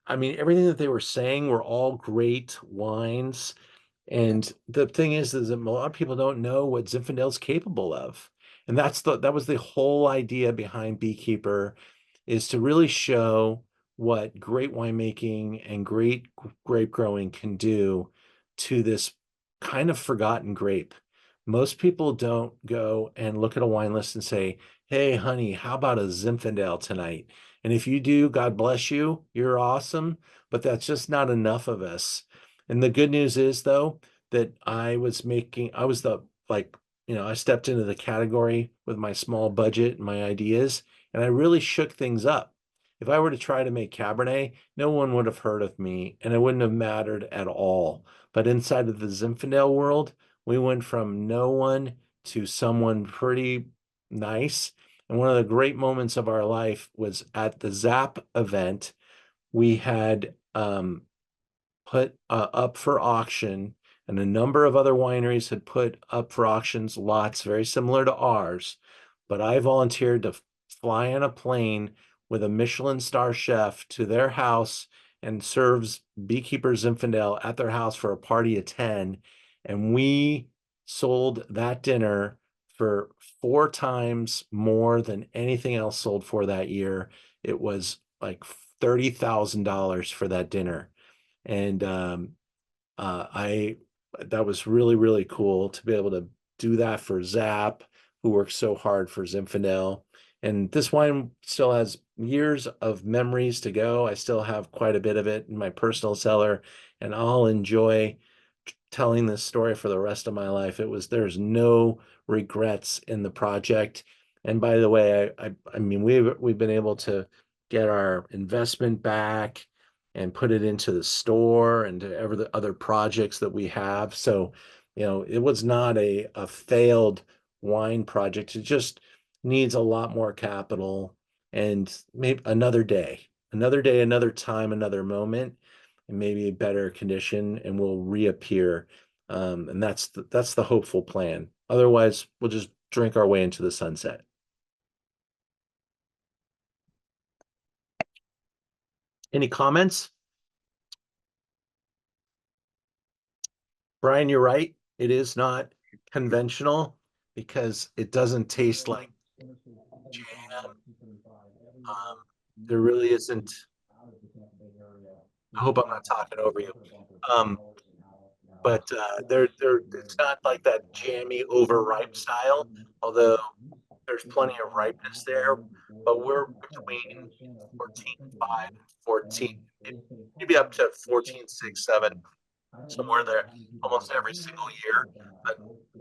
I mean, everything that they were saying were all great wines. And the thing is that a lot of people don't know what Zinfandel's capable of. And that was the whole idea behind Beekeeper, is to really show what great winemaking and great grape growing can do to this kind of forgotten grape. Most people don't go and look at a wine list and say, "Hey, honey, how about a Zinfandel tonight?" And if you do, God bless you, you're awesome, but that's just not enough of us. And the good news is, though, that I was I stepped into the category with my small budget and my ideas, and I really shook things up. If I were to try to make Cabernet, no one would have heard of me, and it wouldn't have mattered at all. But inside of the Zinfandel world, we went from no one to someone pretty nice. And one of the great moments of our life was at the ZAP event. We had put up for auction, and a number of other wineries had put up for auctions lots very similar to ours. But I volunteered to fly on a plane with a Michelin star chef to their house and serves Beekeeper Zinfandel at their house for a party of 10. And we sold that dinner for 4 times more than anything else sold for that year. It was like $30,000 for that dinner. And I that was really, really cool to be able to do that for Zap, who works so hard for Zinfandel. And this wine still has years of memories to go. I still have quite a bit of it in my personal cellar, and I'll enjoy telling this story for the rest of my life. There's no regrets in the project. And by the way, I mean we've been able to get our investment back and put it into the store and to every the other projects that we have. So, it was not a failed wine project. It just needs a lot more capital and maybe another day, another time, another moment, and maybe a better condition, and we'll reappear. And that's the hopeful plan. Otherwise, we'll just drink our way into the sunset. Any comments? Brian, you're right. It is not conventional because it doesn't taste like jam. There really isn't. I hope I'm not talking over you. Um, but it's not like that jammy, overripe style. Although there's plenty of ripeness there, but we're between 14.5 and 14, maybe up to 14.6, 7. somewhere there almost every single year, but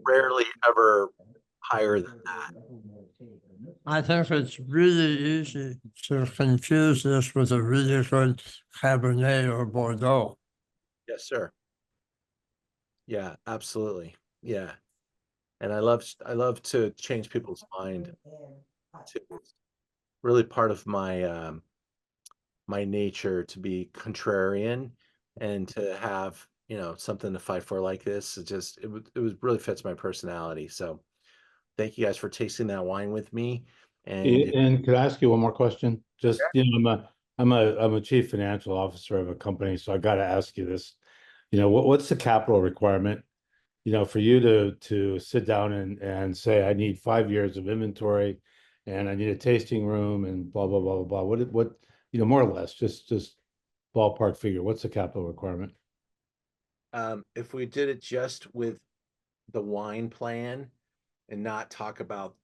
rarely ever higher than that. I think it's really easy to confuse this with a really good Cabernet or Bordeaux. Yes, sir. Yeah, absolutely. Yeah. And I love to change people's mind too. It's really part of my nature to be contrarian and to have, something to fight for like this. It was really fits my personality. So thank you guys for tasting that wine with me. And And could I ask you one more question? Just, I'm a chief financial officer of a company, so I got to ask you this. What's the capital requirement, for you to sit down and say, I need 5 years of inventory and I need a tasting room and blah, blah, blah, blah, blah. What, more or less, just ballpark figure. What's the capital requirement? if we did it just with the wine plan and not talk about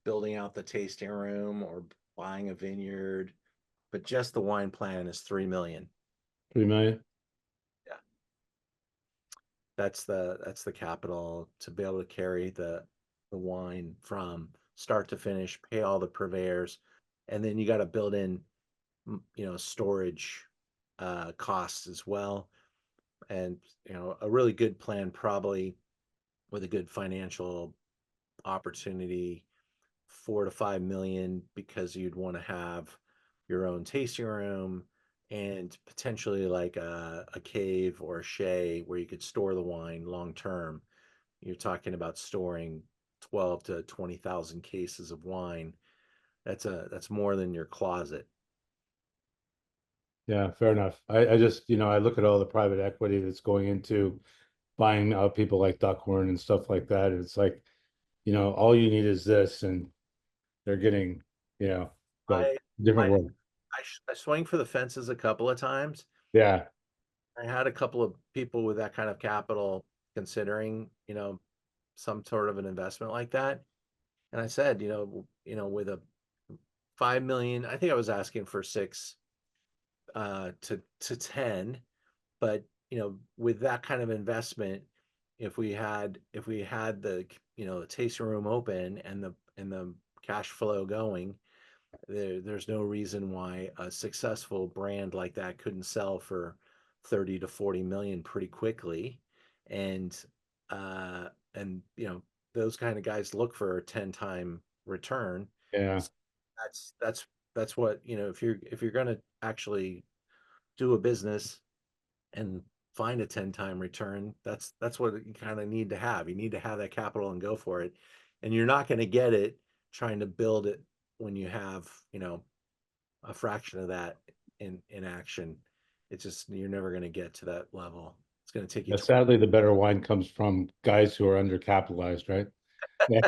building out the tasting room or buying a vineyard, but just the wine plan is 3 million. 3 million? That's the capital to be able to carry the wine from start to finish, pay all the purveyors, and then you got to build in storage costs as well. And a really good plan, probably with a good financial opportunity, 4 to 5 million, because you'd want to have your own tasting room and potentially like a cave or a shay where you could store the wine long term. You're talking about storing 12 to 20,000 cases of wine. That's more than your closet. Yeah, fair enough. I just, I look at all the private equity that's going into buying out people like Duckhorn and stuff like that. And it's like, all you need is this, and they're getting, the I different I world. I swing for the fences a couple of times. Yeah, I had a couple of people with that kind of capital considering, some sort of an investment like that. And I said, with a 5 million, I think I was asking for six to 10, but with that kind of investment, if we had the tasting room open and the cash flow going, there's no reason why a successful brand like that couldn't sell for 30 to 40 million pretty quickly. And uh and those kind of guys look for a 10-time return. yeah. So that's what, if you're going to actually do a business and find a 10-time return, that's what you kind of need to have. You need to have that capital and go for it. And you're not going to get it trying to build it when you have, a fraction of that in action. It's just you're never going to get to that level. It's going to take you Yeah, sadly, the better wine comes from guys who are undercapitalized, right? y'all,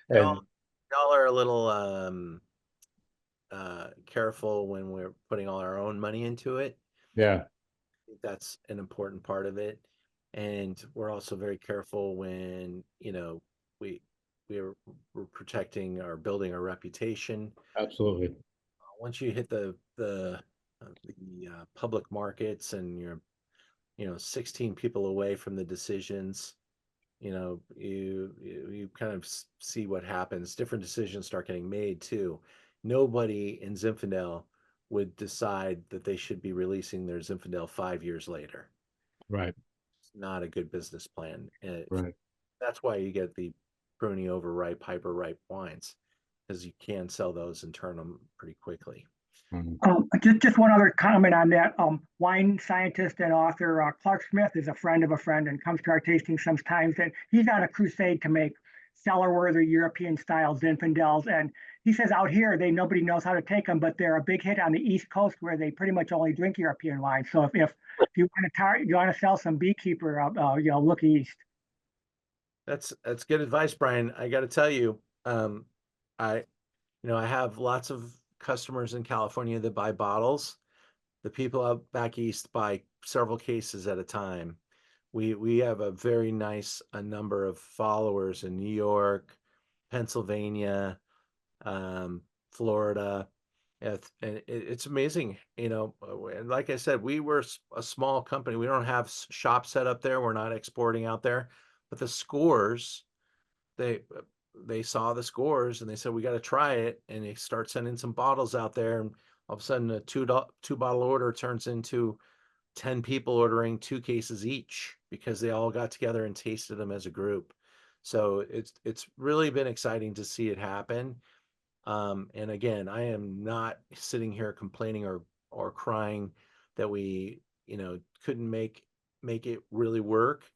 And y'all are a little careful when we're putting all our own money into it. yeah, I think that's an important part of it. And we're also very careful when, we we're protecting or building our reputation. absolutely. Once you hit the public markets and you're 16 people away from the decisions, you kind of see what happens. Different decisions start getting made too. Nobody in Zinfandel would decide that they should be releasing their Zinfandel 5 years later. Right, It's not a good business plan. And right. that's why you get the pruny overripe, hyper ripe wines, because you can sell those and turn them pretty quickly. Mhm. Just one other comment on that. Wine scientist and author Clark Smith is a friend of a friend and comes to our tasting sometimes. And he's on a crusade to make cellar-worthy European style Zinfandels. And he says out here nobody knows how to take them, but they're a big hit on the East Coast where they pretty much only drink European wine. So if you want to sell some Beekeeper, look east. That's good advice, Brian. I got to tell you, I I have lots of customers in California that buy bottles. The people out back east buy several cases at a time. We have a very nice number of followers in New York, Pennsylvania, Florida, And it's amazing, and like I said, we were a small company. We don't have shops set up there. We're not exporting out there, but the scores, they saw the scores and they said, we got to try it. And they start sending some bottles out there. And all of a sudden a two bottle order turns into 10 people ordering 2 cases each because they all got together and tasted them as a group. So it's really been exciting to see it happen. And again, I am not sitting here complaining or crying that we, couldn't make it really work.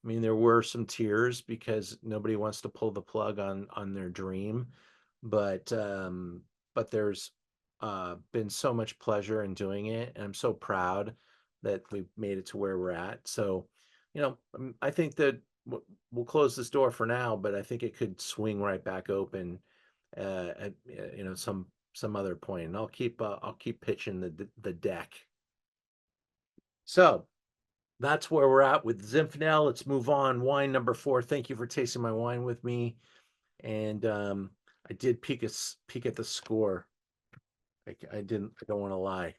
I mean, there were some tears because nobody wants to pull the plug on their dream, but there's been so much pleasure in doing it, and I'm so proud that we've made it to where we're at. So, I think that we'll close this door for now, but I think it could swing right back open at some other point, and I'll keep pitching the deck. So that's where we're at with Zinfandel. Let's move on. Wine number 4. Thank you for tasting my wine with me. And I did peek at the score. I don't want to lie.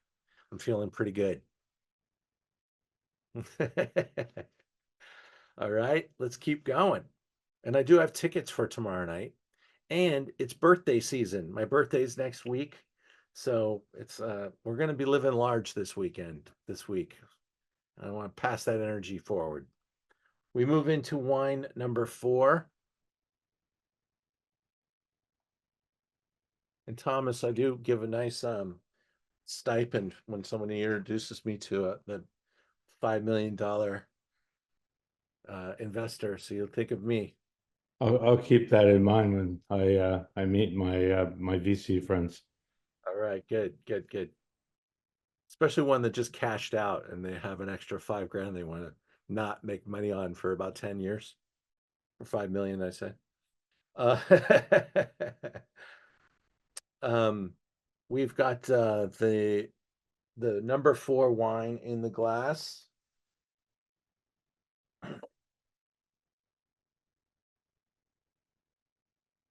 I'm feeling pretty good. All right, let's keep going. And I do have tickets for tomorrow night. And it's birthday season. My birthday's next week. So it's we're gonna be living large this week. I want to pass that energy forward. We move into wine number 4. And Thomas, I do give a nice stipend when somebody introduces me to the $5 million investor. So you'll think of me. I'll keep that in mind when I meet my VC friends. All right, good. Especially one that just cashed out and they have an extra $5,000 they want to not make money on for about 10 years. For 5 million, I said. We've got the number 4 wine in the glass.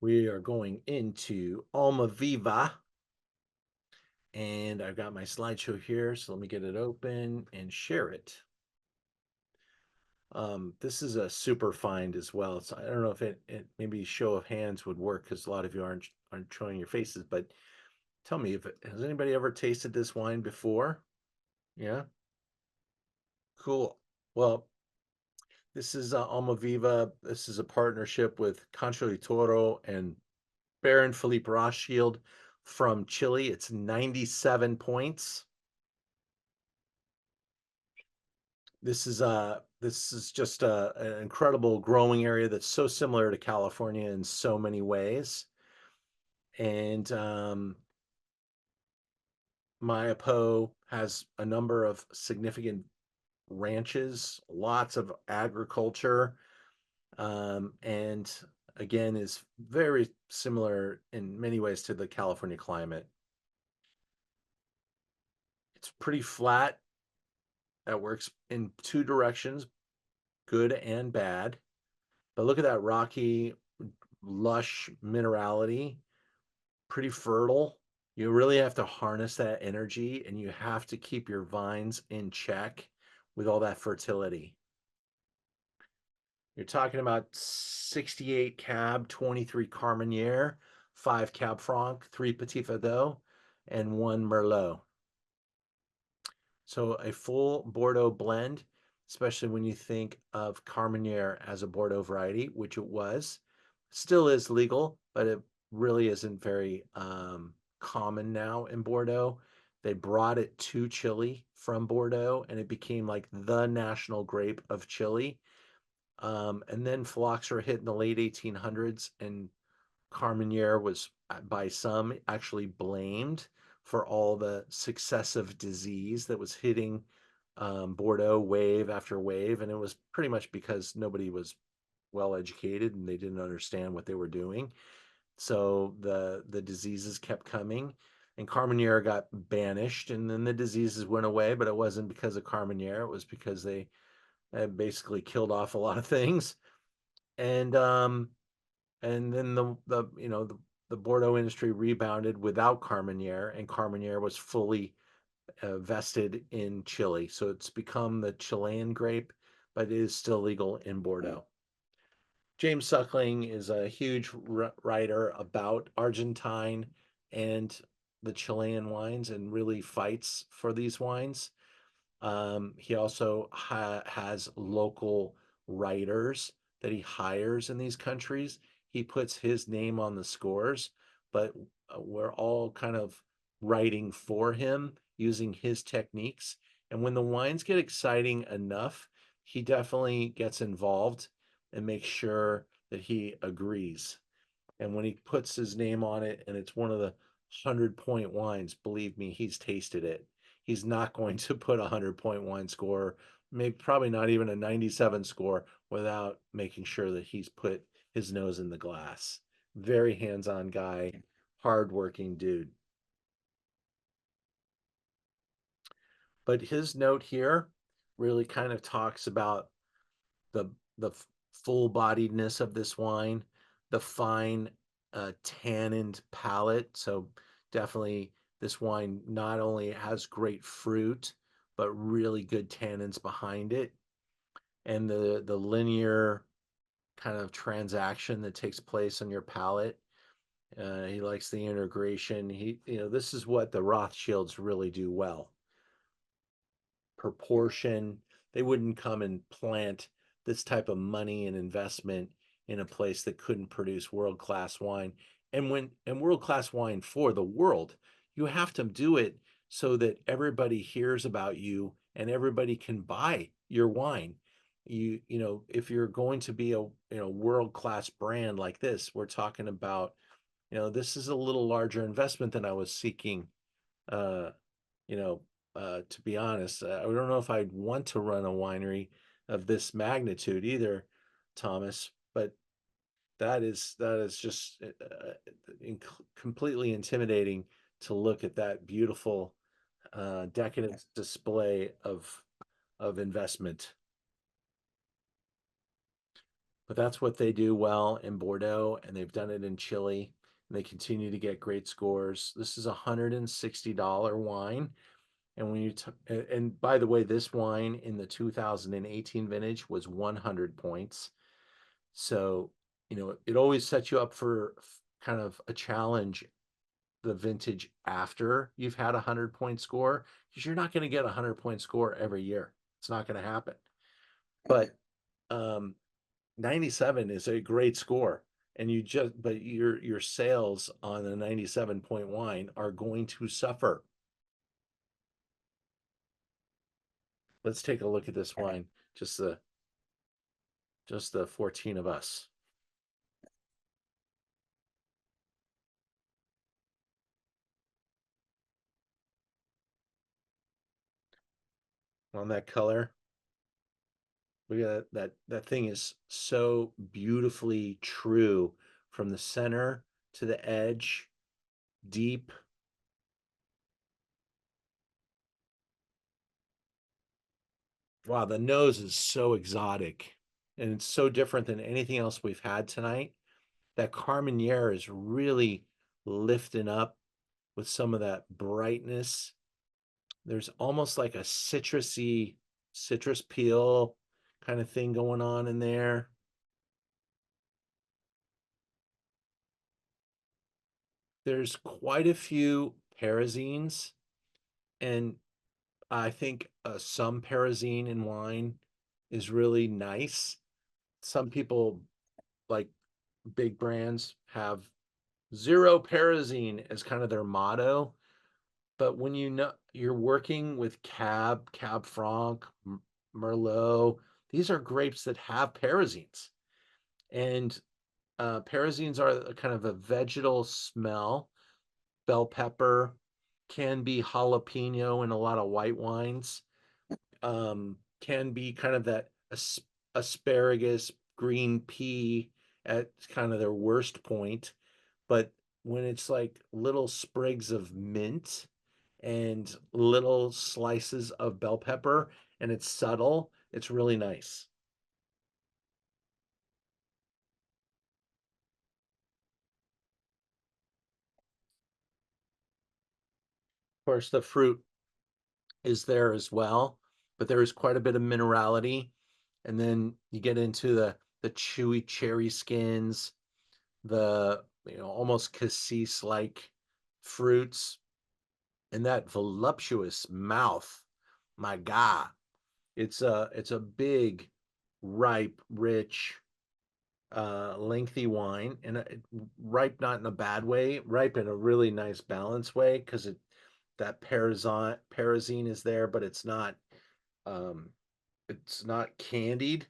We are going into Almaviva. And I've got my slideshow here, so let me get it open and share it. This is a super find as well. So I don't know if it maybe show of hands would work because a lot of you aren't showing your faces, but tell me, has anybody ever tasted this wine before? Yeah. Cool. Well, this is Almaviva. This is a partnership with Concha de Toro and Baron Philippe Rothschild from Chile. It's 97 points. This is just an incredible growing area that's so similar to California in so many ways. And Maipo has a number of significant ranches, lots of agriculture, and again is very similar in many ways to the California climate. It's pretty flat. That works in 2 directions, good and bad. But look at that rocky, lush minerality, pretty fertile. You really have to harness that energy, and you have to keep your vines in check with all that fertility. You're talking about 68 Cab, 23 Carmenere, 5 Cab Franc, 3 Petit Verdot, and 1 Merlot. So a full Bordeaux blend, especially when you think of Carmenere as a Bordeaux variety, which it was, still is legal, but it really isn't very common now in Bordeaux. They brought it to Chile from Bordeaux, and it became like the national grape of Chile. And then phylloxera hit in the late 1800s, and Carmenere was by some actually blamed for all the successive disease that was hitting Bordeaux wave after wave. And it was pretty much because nobody was well educated and they didn't understand what they were doing. So the diseases kept coming, and Carmenere got banished, and then the diseases went away, but it wasn't because of Carmenere. It was because they basically killed off a lot of things. And then the the Bordeaux industry rebounded without Carmenere, and Carmenere was fully vested in Chile. So it's become the Chilean grape, but it is still legal in Bordeaux. James Suckling is a huge writer about Argentine and the Chilean wines and really fights for these wines. He also has local writers that he hires in these countries. He puts his name on the scores, but we're all kind of writing for him using his techniques. And when the wines get exciting enough, he definitely gets involved and makes sure that he agrees. And when he puts his name on it and it's one of the 100-point wines, believe me, he's tasted it. He's not going to put a 100-point wine score, maybe probably not even a 97 score, without making sure that he's put his nose in the glass. Very hands-on guy, hardworking dude. But his note here really kind of talks about the full-bodiedness of this wine, the fine tannins palate. So definitely this wine not only has great fruit, but really good tannins behind it. And the linear kind of transaction that takes place on your palate. He likes the integration. This is what the Rothschilds really do well. Proportion. They wouldn't come and plant this type of money and investment in a place that couldn't produce world-class wine. And world-class wine for the world, you have to do it so that everybody hears about you and everybody can buy your wine. If you're going to be a world-class brand like this, we're talking about, this is a little larger investment than I was seeking, to be honest. I don't know if I'd want to run a winery of this magnitude either, Thomas, but that is just completely intimidating to look at that beautiful decadent display of investment. But that's what they do well in Bordeaux, and they've done it in Chile, and they continue to get great scores. This is a $160 wine. And when and by the way, this wine in the 2018 vintage was 100 points. So, it always sets you up for kind of a challenge the vintage after you've had a 100-point score, because you're not going to get a 100-point score every year. It's not going to happen. But 97 is a great score. And but your sales on a 97-point wine are going to suffer. Let's take a look at this wine. Just the 14 of us. On that color. Look at that thing is so beautifully true from the center to the edge, deep. Wow, the nose is so exotic, and it's so different than anything else we've had tonight. That Carmenere is really lifting up with some of that brightness. There's almost like a citrus peel kind of thing going on in there. There's quite a few Parazines, and I think some Parazine in wine is really nice. Some people, like big brands, have zero Parazine as kind of their motto. But when you're working with Cab Franc, Merlot, these are grapes that have Parazines. And Parazines are kind of a vegetal smell. Bell pepper, can be jalapeno in a lot of white wines, can be kind of that asparagus, green pea at kind of their worst point. But when it's like little sprigs of mint and little slices of bell pepper and it's subtle, it's really nice. course, the fruit is there as well, but there is quite a bit of minerality. And then you get into the chewy cherry skins, the almost cassis-like fruits, and that voluptuous mouth. My God, it's a big, ripe, rich, lengthy wine, and ripe not in a bad way, ripe in a really nice balanced way, because that parazine is there, but um it's not candied.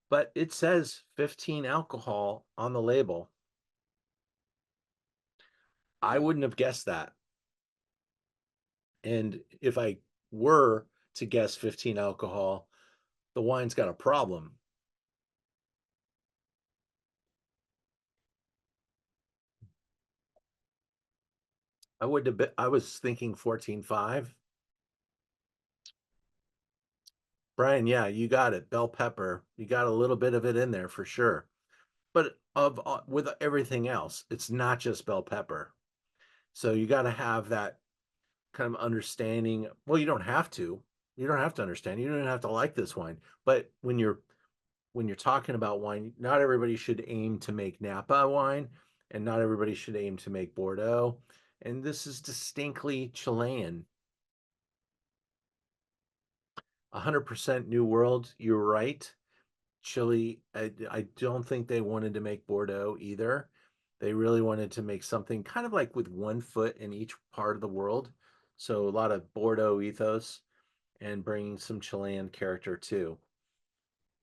But it says 15 alcohol on the label. I wouldn't have guessed that. And if I were to guess 15 alcohol, the wine's got a problem. I would have been, I was thinking 14.5. Brian, yeah, you got it. Bell pepper. You got a little bit of it in there for sure. But with everything else, it's not just bell pepper. So you got to have that kind of understanding. Well, you don't have to. You don't have to understand. You don't have to like this wine. But when you're talking about wine, not everybody should aim to make Napa wine, and not everybody should aim to make Bordeaux. And this is distinctly Chilean. 100% New World. You're right. Chile, I don't think they wanted to make Bordeaux either. They really wanted to make something kind of like with one foot in each part of the world. So a lot of Bordeaux ethos and bringing some Chilean character too.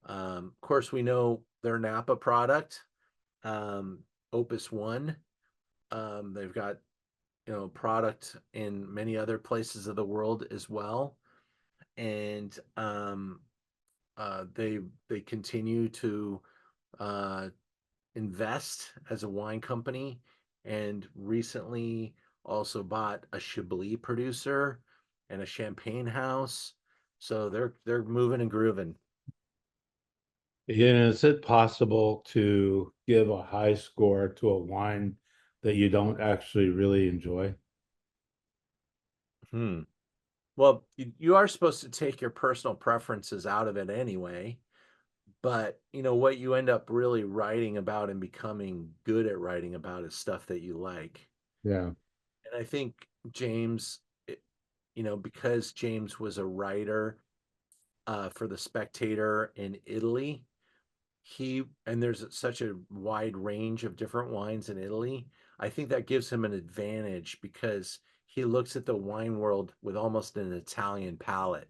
Of course, we know their Napa product, Opus One. They've got product in many other places of the world as well, and they continue to invest as a wine company, and recently also bought a Chablis producer and a champagne house. So they're moving and grooving. Is it possible to give a high score to a wine that you don't actually really enjoy? Well, you are supposed to take your personal preferences out of it anyway, but what you end up really writing about and becoming good at writing about is stuff that you like. Yeah. And I think James, because James was a writer for The Spectator in Italy, and there's such a wide range of different wines in Italy. I think that gives him an advantage because he looks at the wine world with almost an Italian palate.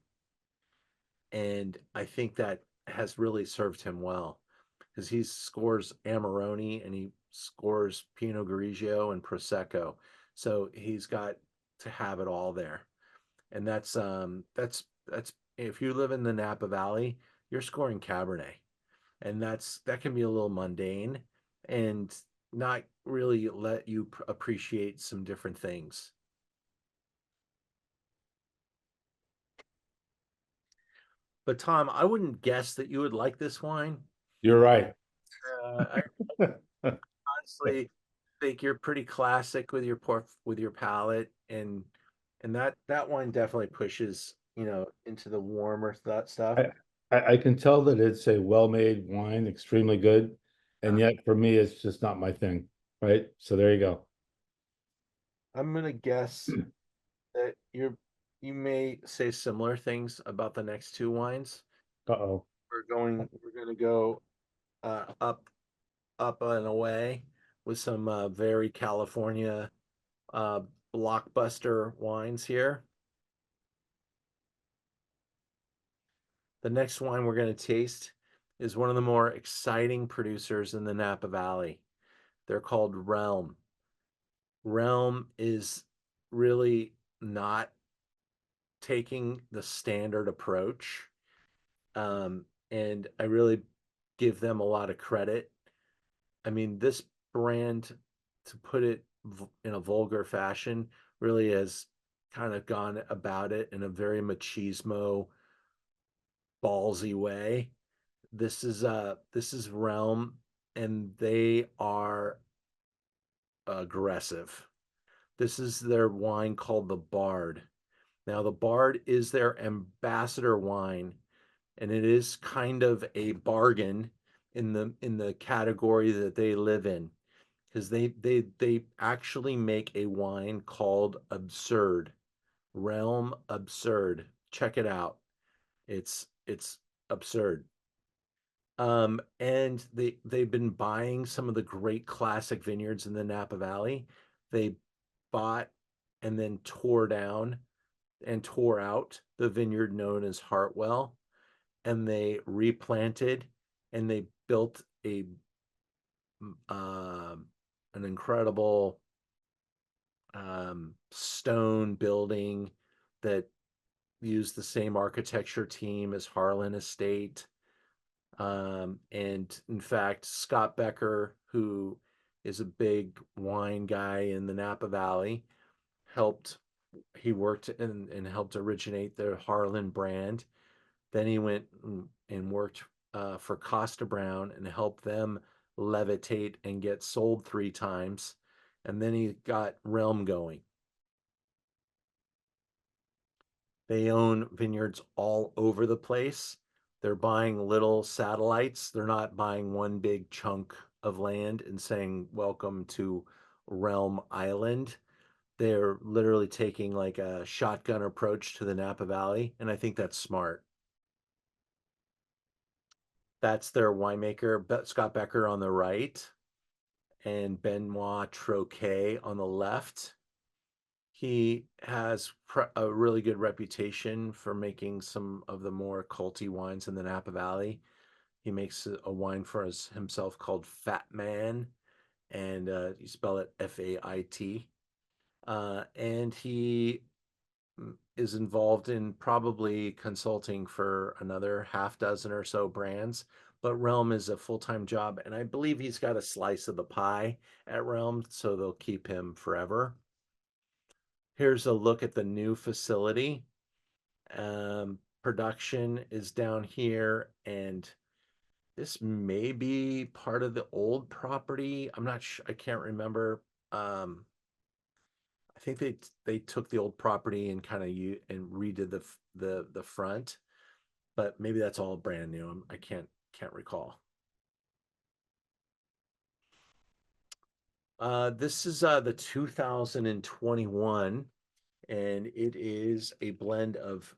And I think that has really served him well, because he scores Amarone and he scores Pinot Grigio and Prosecco. So he's got to have it all there. And that's if you live in the Napa Valley, you're scoring Cabernet. And that can be a little mundane and not really let you appreciate some different things. But Tom, I wouldn't guess that you would like this wine. You're right. I honestly think you're pretty classic with your palate, and that wine definitely pushes into the warmer stuff. I can tell that it's a well-made wine, extremely good, and yet for me, it's just not my thing, right? So there you go. I'm gonna guess that you may say similar things about the next two wines. Uh-oh. We're gonna go up and away with some very California uh, blockbuster wines here. The next wine we're going to taste is one of the more exciting producers in the Napa Valley. They're called Realm. Realm is really not taking the standard approach. And I really give them a lot of credit. I mean, this brand, to put it in a vulgar fashion, really has kind of gone about it in a very machismo, ballsy way. This is Realm, and they are aggressive. This is their wine called the Bard. Now, the Bard is their ambassador wine, and it is kind of a bargain in the category that they live in, because they actually make a wine called Absurd, Realm Absurd. Check it out. It's absurd. And they've been buying some of the great classic vineyards in the Napa Valley. They bought and then tore down and tore out the vineyard known as Hartwell, and they replanted and they built an incredible stone building that used the same architecture team as Harlan Estate. And in fact, Scott Becker, who is a big wine guy in the Napa Valley, he worked and helped originate the Harlan brand. Then he went and worked for Costa Brown and helped them levitate and get sold 3 times. And then he got Realm going. They own vineyards all over the place. They're buying little satellites. They're not buying one big chunk of land and saying, welcome to Realm Island. They're literally taking like a shotgun approach to the Napa Valley, and I think that's smart. That's their winemaker, Scott Becker on the right, and Benoit Troquet on the left. He has a really good reputation for making some of the more culty wines in the Napa Valley. He makes a wine for himself called Fat Man, and you spell it F-A-I-T. And he is involved in probably consulting for another half dozen or so brands, but Realm is a full-time job, and I believe he's got a slice of the pie at Realm, so they'll keep him forever. Here's a look at the new facility. Production is down here, and this may be part of the old property. I'm not sure. I can't remember. I think they took the old property and kind of and redid the front, but maybe that's all brand new. I can't recall. This is the 2021, and it is a blend of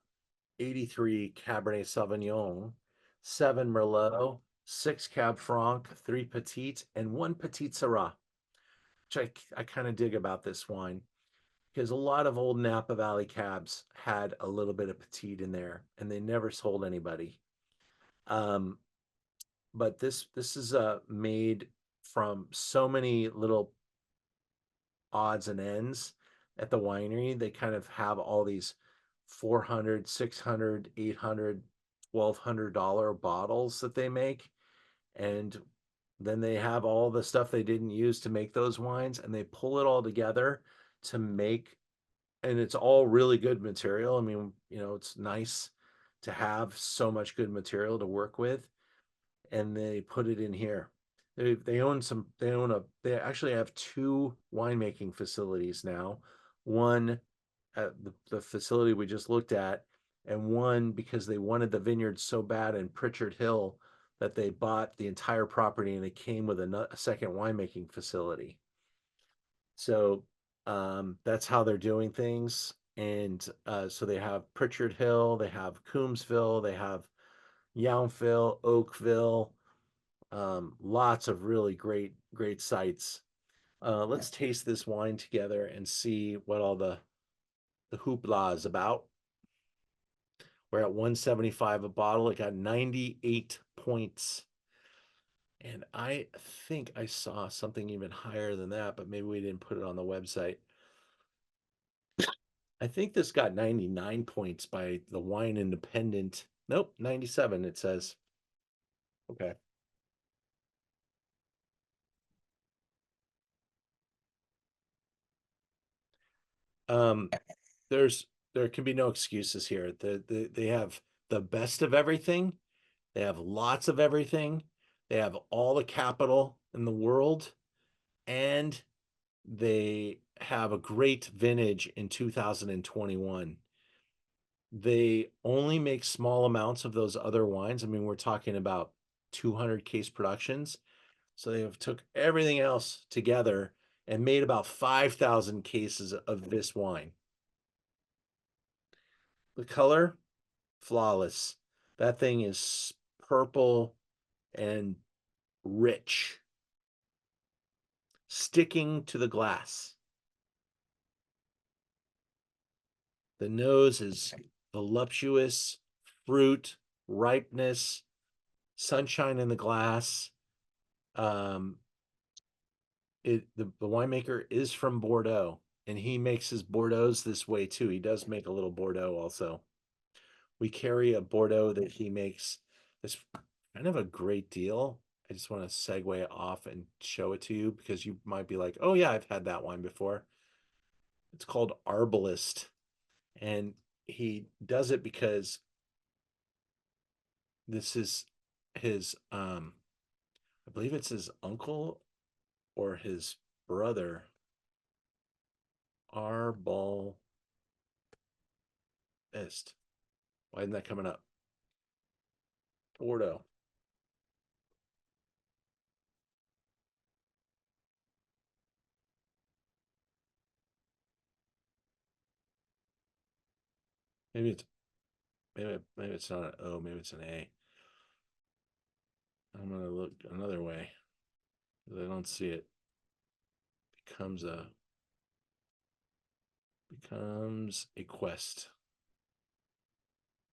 83 Cabernet Sauvignon, 7 Merlot, 6 Cab Franc, 3 Petite, and 1 Petite Syrah, which I kind of dig about this wine, because a lot of old Napa Valley cabs had a little bit of petite in there, and they never sold anybody. But this is made from so many little odds and ends at the winery. They kind of have all these $400, $600, $800, $1,200 bottles that they make, and then they have all the stuff they didn't use to make those wines, and they pull it all together to make, and it's all really good material. I mean, you know, it's nice to have so much good material to work with, and they put it in here. They actually have 2 winemaking facilities now. One at the facility we just looked at, and one because they wanted the vineyard so bad in Pritchard Hill that they bought the entire property, and it came with a second winemaking facility. So that's how they're doing things. And so they have Pritchard Hill, they have Coombsville, they have Yountville, Oakville, lots of really great sites. Let's taste this wine together and see what all the hoopla is about. We're at 175 a bottle. It got 98 points. And I think I saw something even higher than that, but maybe we didn't put it on the website. I think this got 99 points by the Wine Independent. Nope, 97 it says. Okay. There can be no excuses here. They have the best of everything. They have lots of everything. They have all the capital in the world, and they have a great vintage in 2021. They only make small amounts of those other wines. I mean, we're talking about 200 case productions. So they have took everything else together and made about 5,000 cases of this wine. The color, flawless. That thing is purple and rich, sticking to the glass. The nose is voluptuous, fruit, ripeness, sunshine in the glass. The winemaker is from Bordeaux, and he makes his Bordeaux's this way too. He does make a little Bordeaux also. We carry a Bordeaux that he makes. It's kind of a great deal. I just want to segue off and show it to you because you might be like, oh yeah, I've had that wine before. It's called Arbalist. And he does it because this is his I believe it's his uncle or his brother. Arbalist. Why isn't that coming up? Bordeaux. Maybe it's not an O, maybe it's an A. I'm gonna look another way because I don't see it. Becomes a quest.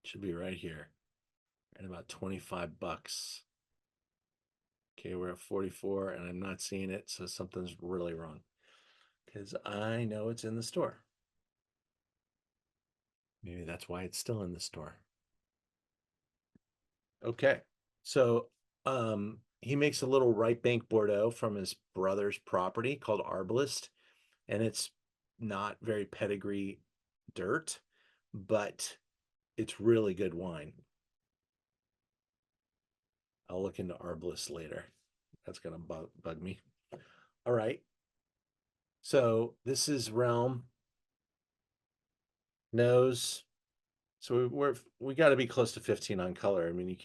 Should be right here. At about 25 bucks. Okay, we're at 44 and I'm not seeing it, so something's really wrong. Because I know it's in the store. Maybe that's why it's still in the store. Okay, so he makes a little right bank Bordeaux from his brother's property called Arbalist, and it's not very pedigree dirt, but it's really good wine. I'll look into Arbalist later. That's gonna bug me. All right. So this is Realm. Nose. So we got to be close to 15 on color. I mean, you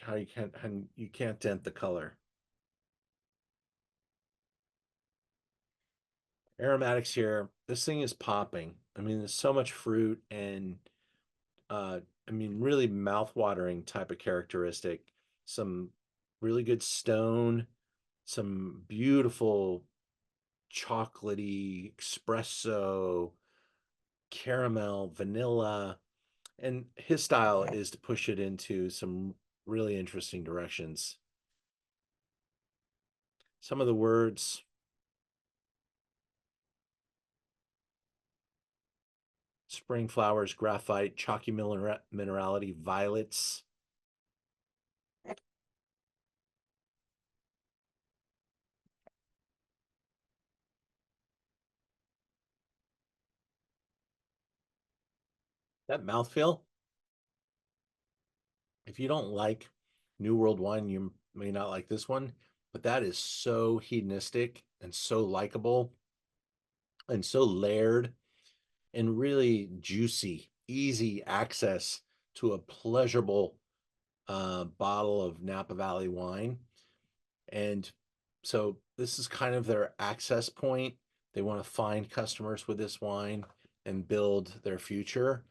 can't dent the color. Aromatics here. This thing is popping. I mean, there's so much fruit and I mean, really mouth-watering type of characteristic. Some really good stone, some beautiful chocolatey espresso, caramel, vanilla. And his style is to push it into some really interesting directions. Some of the words. Spring flowers, graphite, chalky minerality, violets. That mouthfeel, if you don't like New World wine, you may not like this one, but that is so hedonistic and so likable and so layered and really juicy, easy access to a pleasurable bottle of Napa Valley wine. And so this is kind of their access point. They want to find customers with this wine and build their future.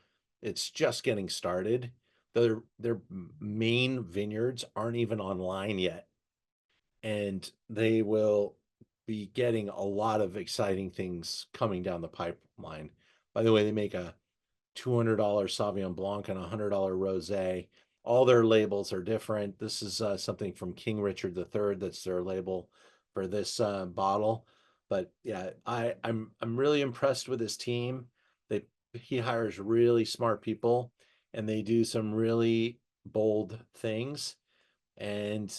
It's just getting started. Their main vineyards aren't even online yet. And they will be getting a lot of exciting things coming down the pipeline. By the way, they make a $200 Sauvignon Blanc and a $100 Rosé. All their labels are different. This is something from King Richard III. That's their label for this bottle. But yeah, I'm really impressed with his team. He hires really smart people, and they do some really bold things. And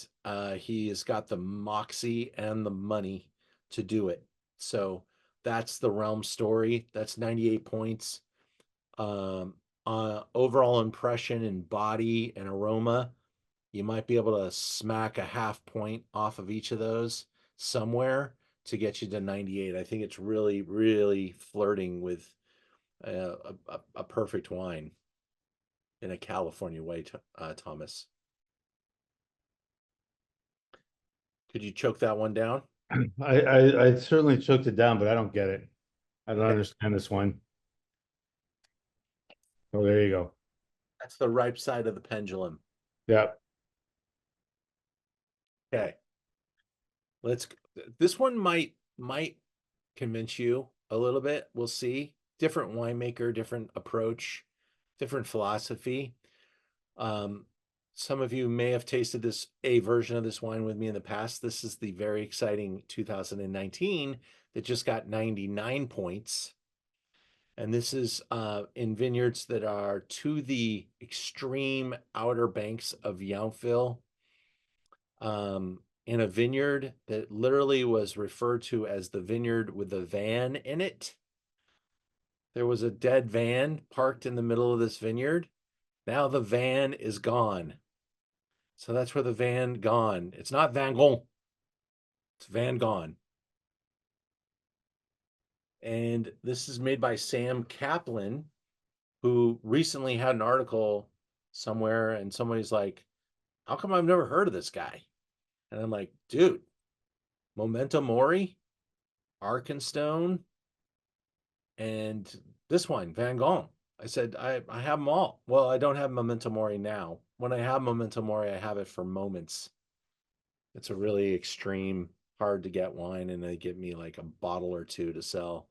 he has got the moxie and the money to do it. So that's the Realm story. That's 98 points. Overall impression in body and aroma, you might be able to smack a half point off of each of those somewhere to get you to 98. I think it's really, really flirting with a perfect wine. in a California way, Thomas. Could you choke that one down? I certainly choked it down, but I don't get it. I don't Okay. understand this one. Oh, there you go. That's the ripe side of the pendulum. Yeah. Okay. This one might convince you a little bit. We'll see. Different winemaker, different approach, different philosophy. Some of you may have tasted a version of this wine with me in the past. This is the very exciting 2019 that just got 99 points. And this is in vineyards that are to the extreme outer banks of Yountville. In a vineyard that literally was referred to as the vineyard with the van in it. There was a dead van parked in the middle of this vineyard. Now the van is gone. So that's where the van gone. It's not Vangone. It's van gone. And this is made by Sam Kaplan, who recently had an article somewhere, and somebody's like, how come I've never heard of this guy? And I'm like, dude, Memento Mori, Arkenstone, and this wine, Vangone. I said, I have them all. Well, I don't have Memento Mori now. When I have Memento Mori, I have it for moments. It's a really extreme, hard to get wine, and they give me like a bottle or two to sell.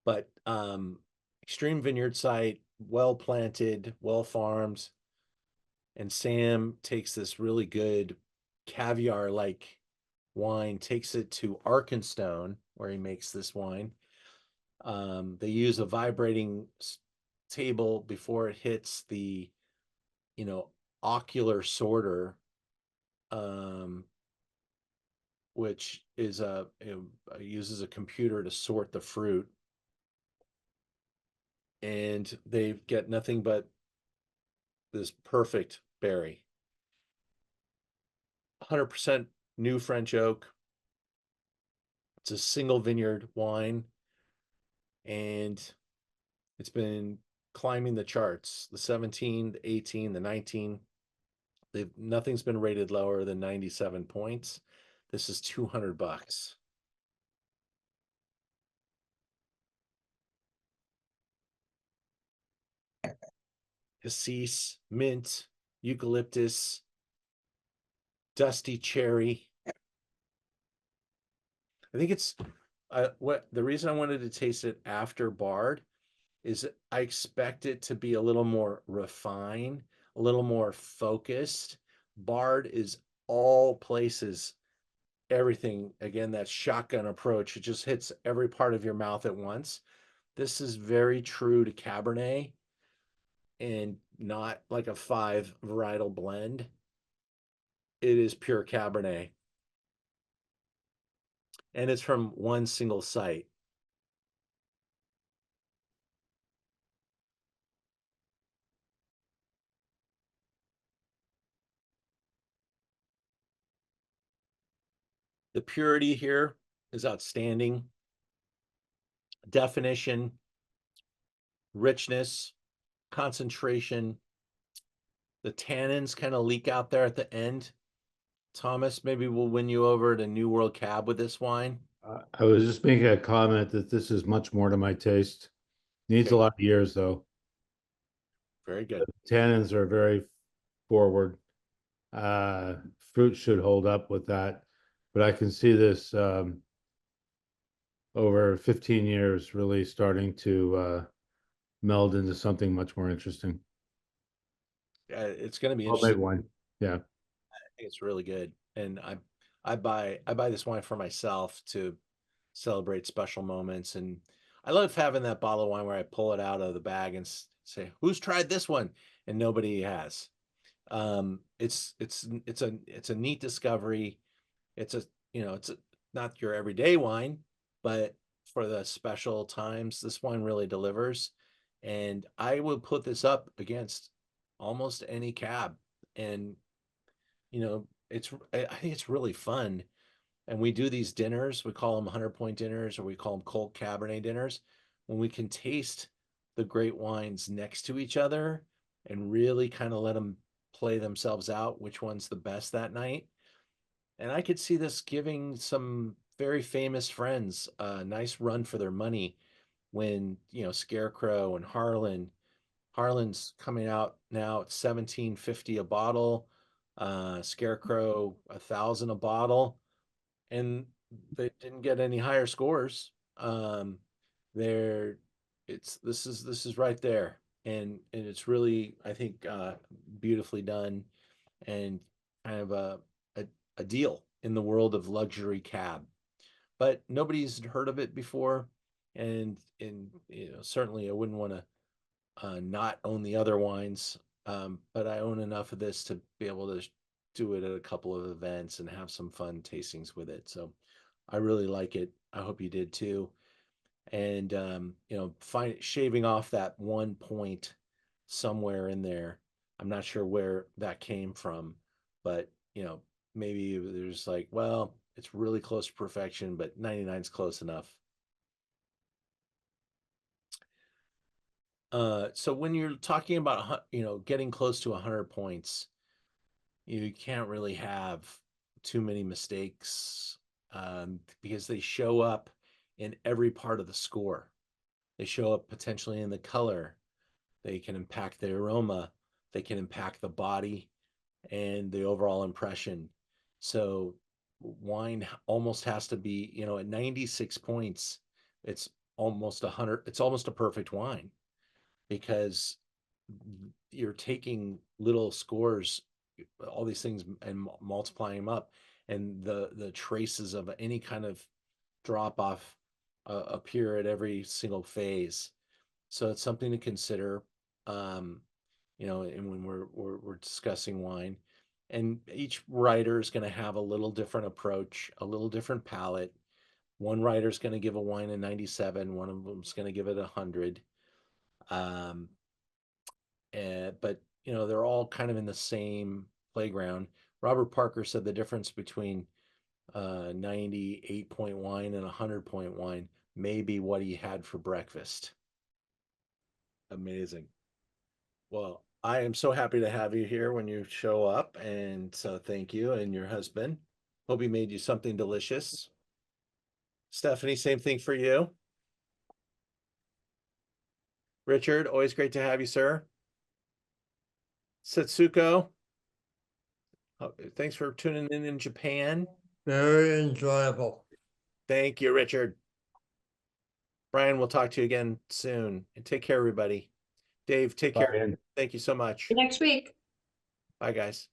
But extreme vineyard site, well planted, well farmed. And Sam takes this really good caviar like wine, takes it to Arkenstone, where he makes this wine. They use a vibrating table before it hits the, ocular sorter, which is uses a computer to sort the fruit. And they get nothing but this perfect berry. 100% new French oak. It's a single vineyard wine, and it's been climbing the charts. The 17, the 18, the 19. Nothing's been rated lower than 97 points. This is $200. Cassis, mint, eucalyptus, dusty cherry. I think it's what the reason I wanted to taste it after Bard is I expect it to be a little more refined, a little more focused. Bard is all places, everything. Again, that shotgun approach, it just hits every part of your mouth at once. This is very true to Cabernet and not like a 5 varietal blend. It is pure Cabernet. And it's from one single site. The purity here is outstanding. Definition, richness, concentration. The tannins kind of leak out there at the end. Thomas, maybe we'll win you over to New World Cab with this wine. I was just making a comment that this is much more to my taste. Needs Okay. a lot of years though. Very good. Tannins are very forward. Fruit should hold up with that, but I can see this over 15 years really starting to meld into something much more interesting. It's going to be Homemade interesting. wine. Yeah. I think it's really good. And I buy this wine for myself to celebrate special moments. And I love having that bottle of wine where I pull it out of the bag and say, who's tried this one? And nobody has. It's a neat discovery. It's not your everyday wine, but for the special times, this wine really delivers. And I would put this up against almost any cab. And I think it's really fun. And we do these dinners, we call them 100-point dinners, or we call them cold Cabernet dinners, when we can taste the great wines next to each other and really kind of let them play themselves out, which one's the best that night. And I could see this giving some very famous friends a nice run for their money when, you know, Scarecrow and Harlan's coming out now at $17.50 a bottle, Scarecrow 1,000 a bottle, and they didn't get any higher scores. They're this is right there, and it's really, I think, beautifully done, and kind of a deal in the world of luxury cab. But nobody's heard of it before, and you know, certainly I wouldn't want to not own the other wines, but I own enough of this to be able to do it at a couple of events and have some fun tastings with it. So I really like it. I hope you did too. And you know, shaving off that 1 point somewhere in there. I'm not sure where that came from, but you know, maybe there's like, well, it's really close to perfection, but 99 is close enough. So when you're talking about, you know, getting close to 100 points, you can't really have too many mistakes, because they show up in every part of the score. They show up potentially in the color. They can impact the aroma. They can impact the body and the overall impression. So wine almost has to be, you know, at 96 points, it's almost 100. It's almost a perfect wine, because you're taking little scores, all these things, and multiplying them up, and the traces of any kind of drop off appear at every single phase. So it's something to consider, you know, and when we're discussing wine, and each writer is going to have a little different approach, a little different palate. One writer is going to give a wine a 97, one of them is going to give it 100. But you know, they're all kind of in the same playground. Robert Parker said the difference between 98-point wine and 100-point wine may be what he had for breakfast. Amazing. Well, I am so happy to have you here when you show up, and so thank you and your husband. Hope he made you something delicious. Stephanie, same thing for you. Richard, always great to have you, sir. Setsuko, thanks for tuning in Japan. Very enjoyable. Thank you, Richard. Brian, we'll talk to you again soon. And take care, everybody. Dave, take care. Brian. Thank you so much. Next week. Bye, guys.